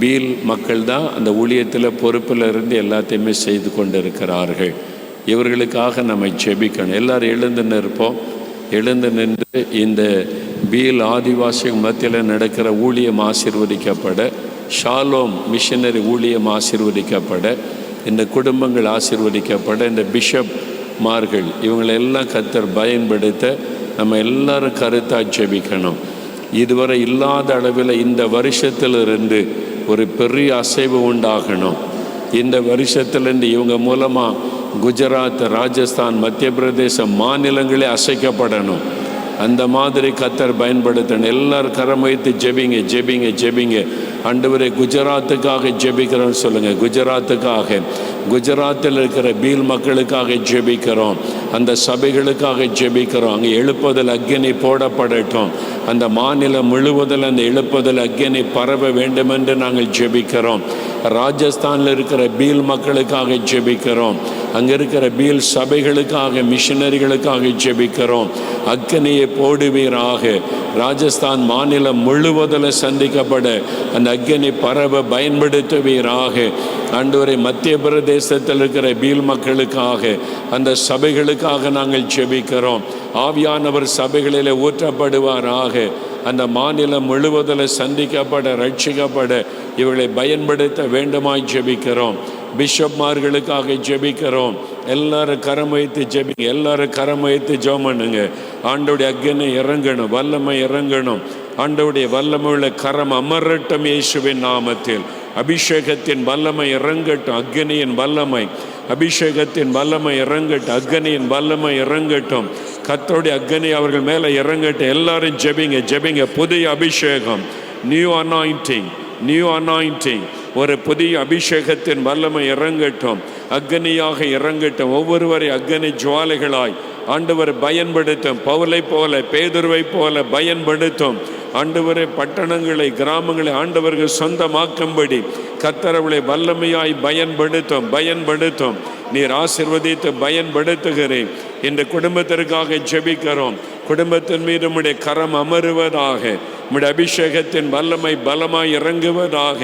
பீல் மக்கள் தான் அந்த ஊழியத்தில் பொறுப்பில் இருந்து எல்லாத்தையுமே செய்து கொண்டு இருக்கிறார்கள். இவர்களுக்காக நம்ம ஜெபிக்கணும். எல்லோரும் எழுந்து நிற்போம். எழுந்து நின்று இந்த பீல் ஆதிவாசி மத்தியில் நடக்கிற ஊழியம் ஆசீர்வதிக்கப்பட, ஷாலோம் மிஷனரி ஊழியம் ஆசீர்வதிக்கப்பட, இந்த குடும்பங்கள் ஆசீர்வதிக்கப்பட, இந்த பிஷப்மார்கள் இவங்களெல்லாம் கர்த்தர் பயன்படுத்த நம்ம எல்லாரும் கருத்தாக ஜெபிக்கணும். இதுவரை இல்லாத அளவில் இந்த வருஷத்திலிருந்து ஒரு பெரிய அசைவு உண்டாகணும். இந்த வருஷத்துலேருந்து இவங்க மூலமாக குஜராத், ராஜஸ்தான், மத்திய பிரதேசம் மாநிலங்களே அசைக்கப்படணும். அந்த மாதிரி கர்த்தர் பயன்படுத்தணும். எல்லாரும் கரம் வைத்து ஜெபிங்க, ஜெபிங்க, ஜெபிங்க. ஆண்டவரே குஜராத்துக்காக ஜெபிக்கிறோன்னு சொல்லுங்கள். குஜராத்துக்காக, குஜராத்தில் இருக்கிற பீல் மக்களுக்காக ஜெபிக்கிறோம். அந்த சபைகளுக்காக ஜெபிக்கிறோம். அங்கே எழுப்புதல் அக்கினி போடப்படட்டும். அந்த மாநிலம் முழுவதில் அந்த எழுப்புதல் அக்கினி பரவ வேண்டுமென்று நாங்கள் ஜெபிக்கிறோம். ராஜஸ்தானில் இருக்கிற பீல் மக்களுக்காக ஜெபிக்கிறோம். அங்கே இருக்கிற பீல் சபைகளுக்காக, மிஷனரிகளுக்காக ஜெபிக்கிறோம். அக்கினியை போடுவீராக. ராஜஸ்தான் மாநிலம் முழுவதில் சந்திக்கப்பட அந்த அக்கினி பரவ பயன்படுத்துவீராக. ஆண்டவரே மத்திய பிரதேசத்தில் இருக்கிற பீல் மக்களுக்காக, அந்த சபைகளுக்காக நாங்கள் ஜெபிக்கிறோம். ஆவியானவர் சபைகளில் ஊற்றப்படுவாராக. அந்த மாநிலம் முழுவதில் சந்திக்கப்பட, ரட்சிக்கப்பட இவர்களை பயன்படுத்த வேண்டுமாய் ஜெபிக்கிறோம். பிஷப்மார்களுக்காக ஜெபிக்கிறோம். எல்லாரும் கரம் வைத்து ஜெபிங்க. எல்லாரும் கரம் வைத்து ஜெபம் பண்ணுங்க. ஆண்டவருடைய அக்கினி இறங்கணும், வல்லமை இறங்கணும். ஆண்டவருடைய வல்லமை உள்ள கரம் அமரட்டும் இயேசுவின் நாமத்தில். அபிஷேகத்தின் வல்லமை இறங்கட்டும். அக்கினியின் வல்லமை, அபிஷேகத்தின் வல்லமை இறங்கட்டும். அக்கினியின் வல்லமை இறங்கட்டும். கர்த்தருடைய அக்கினி அவர்கள் மேலே இறங்கட்டும். எல்லாரும் ஜெபிங்க, ஜெபிங்க. புதிய அபிஷேகம், நியூ அனாயிண்டிங், நியூ அனாயிண்டிங். ஒரு புதிய அபிஷேகத்தின் வல்லமை இறங்கட்டும். அக்னியாக இறங்கட்டும். ஒவ்வொருவரை அக்னி ஜுவாலைகளாய் ஆண்டவர் பயன்படுத்தும். பவுலை போல, பேதுருவை போல பயன்படுத்தும். ஆண்டவரை பட்டணங்களை, கிராமங்களை ஆண்டவர்கள் சொந்தமாக்கும்படி கர்த்தரவளை வல்லமையாய் பயன்படுத்தும், பயன்படுத்தும். நீர் ஆசீர்வதித்து பயன்படுத்துகிறேன். இந்த குடும்பத்திற்காக ஜெபிக்கிறோம். குடும்பத்தின் மீது உம்முடைய கரம் அமருவதாக. உம்முடைய அபிஷேகத்தின் வல்லமை பலமாய் இறங்குவதாக.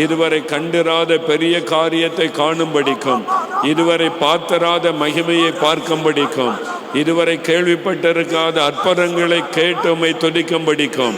இதுவரை கண்டிராத பெரிய காரியத்தை காணும்படிக்கும், இதுவரை பார்த்தராத மகிமையை பார்க்கும்படிக்கும், இதுவரை கேள்விப்பட்டிருக்காத அற்புதங்களை கேட்டு உம்மை துதிக்கும்படிக்கும்,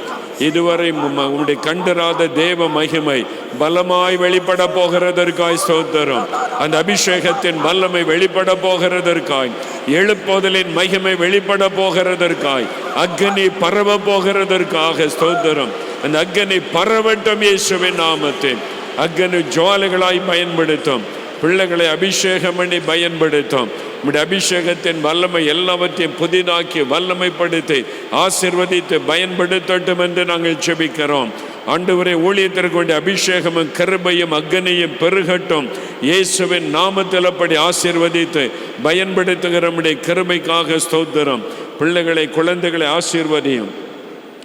இதுவரை உம்முடைய கண்டிராத தேவ மகிமை பலமாய் வெளிப்பட போகிறதற்காய் ஸ்தோத்திரம். அந்த அபிஷேகத்தின் வல்லமை வெளிப்பட போகிறதற்காய், எழுப்புதலின் மகிமை வெளிப்பட போகிறதற்காய், அக்னி பரவ போகிறதற்காக ஸ்தோத்திரம். அந்த அக்னி பரவட்டும் இயேசுவின் நாமத்தில். அக்னி ஜுவாலைகளாய் பயன்படுத்தும். பிள்ளைகளை அபிஷேகம் பண்ணி பயன்படுத்தும். உம்முடைய அபிஷேகத்தின் வல்லமை எல்லாவற்றையும் புதிதாக்கி வல்லமைப்படுத்தி ஆசீர்வதித்து பயன்படுத்தட்டும் என்று நாங்கள் ஜெபிக்கிறோம். ஆண்டவரே ஊழியத்திற்கு வேண்டிய அபிஷேகமும் கிருபையும் அக்னியும் பெருகட்டும். இயேசுவின் நாமத்தில் அப்படி ஆசீர்வதித்து பயன்படுத்துகிற நம்முடைய கிருபைக்காக ஸ்தோத்திரம். பிள்ளைகளை, குழந்தைகளை ஆசீர்வதியும்.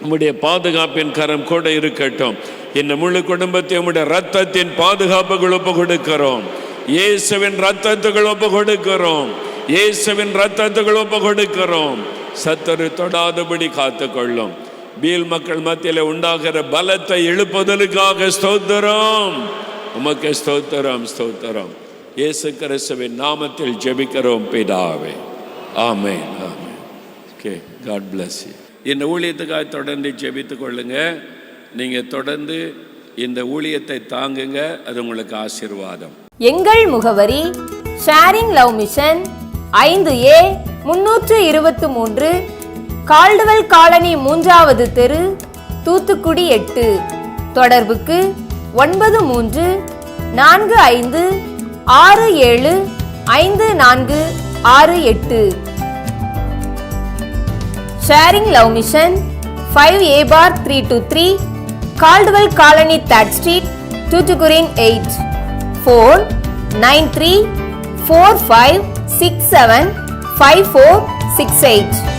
உம்முடைய பாதுகாப்பின் கரம் கூட இருக்கட்டும். இந்த முழு குடும்பத்தை உம்முடைய ரத்தத்தின் பாதுகாப்புகள் ஒப்பு கொடுக்கிறோம். இயேசுவின் ரத்தத்துகள் ஒப்பு கொடுக்கிறோம். இயேசுவின் ரத்தத்துகள் ஒப்பு கொடுக்கிறோம். சத்துரு தொடாதபடி காத்துக்கொள்ளும். பீல் மக்கள் மத்தியில் உண்டாகிற பலத்தை எழுப்புதலுக்காக ஸ்தோத்திரம். உமக்கு ஸ்தோத்திரம், ஸ்தோத்திரம். இயேசு கிறிஸ்துவின் நாமத்தில் ஜெபிக்கிறோம் பிதாவே. Amen, amen. Okay, God bless you. இந்த ஊழியத்துக்காக தொடர்ந்து ஜெபித்து கொள்ளுங்க. நீங்கள் தொடர்ந்து இந்த ஊழியத்தை தாங்குங்க. அது உங்களுக்கு ஆசீர்வாதம். எங்கள் முகவரி sharing love mission 5A 323 Caldwell colony 3வது தெரு, தூத்துக்குடி 8. தொடர்புக்கு 9345675468. Sharing love mission 5A bar 323, Caldwell Colony 3rd Street, Tuticorin 8. Phone 9345675468.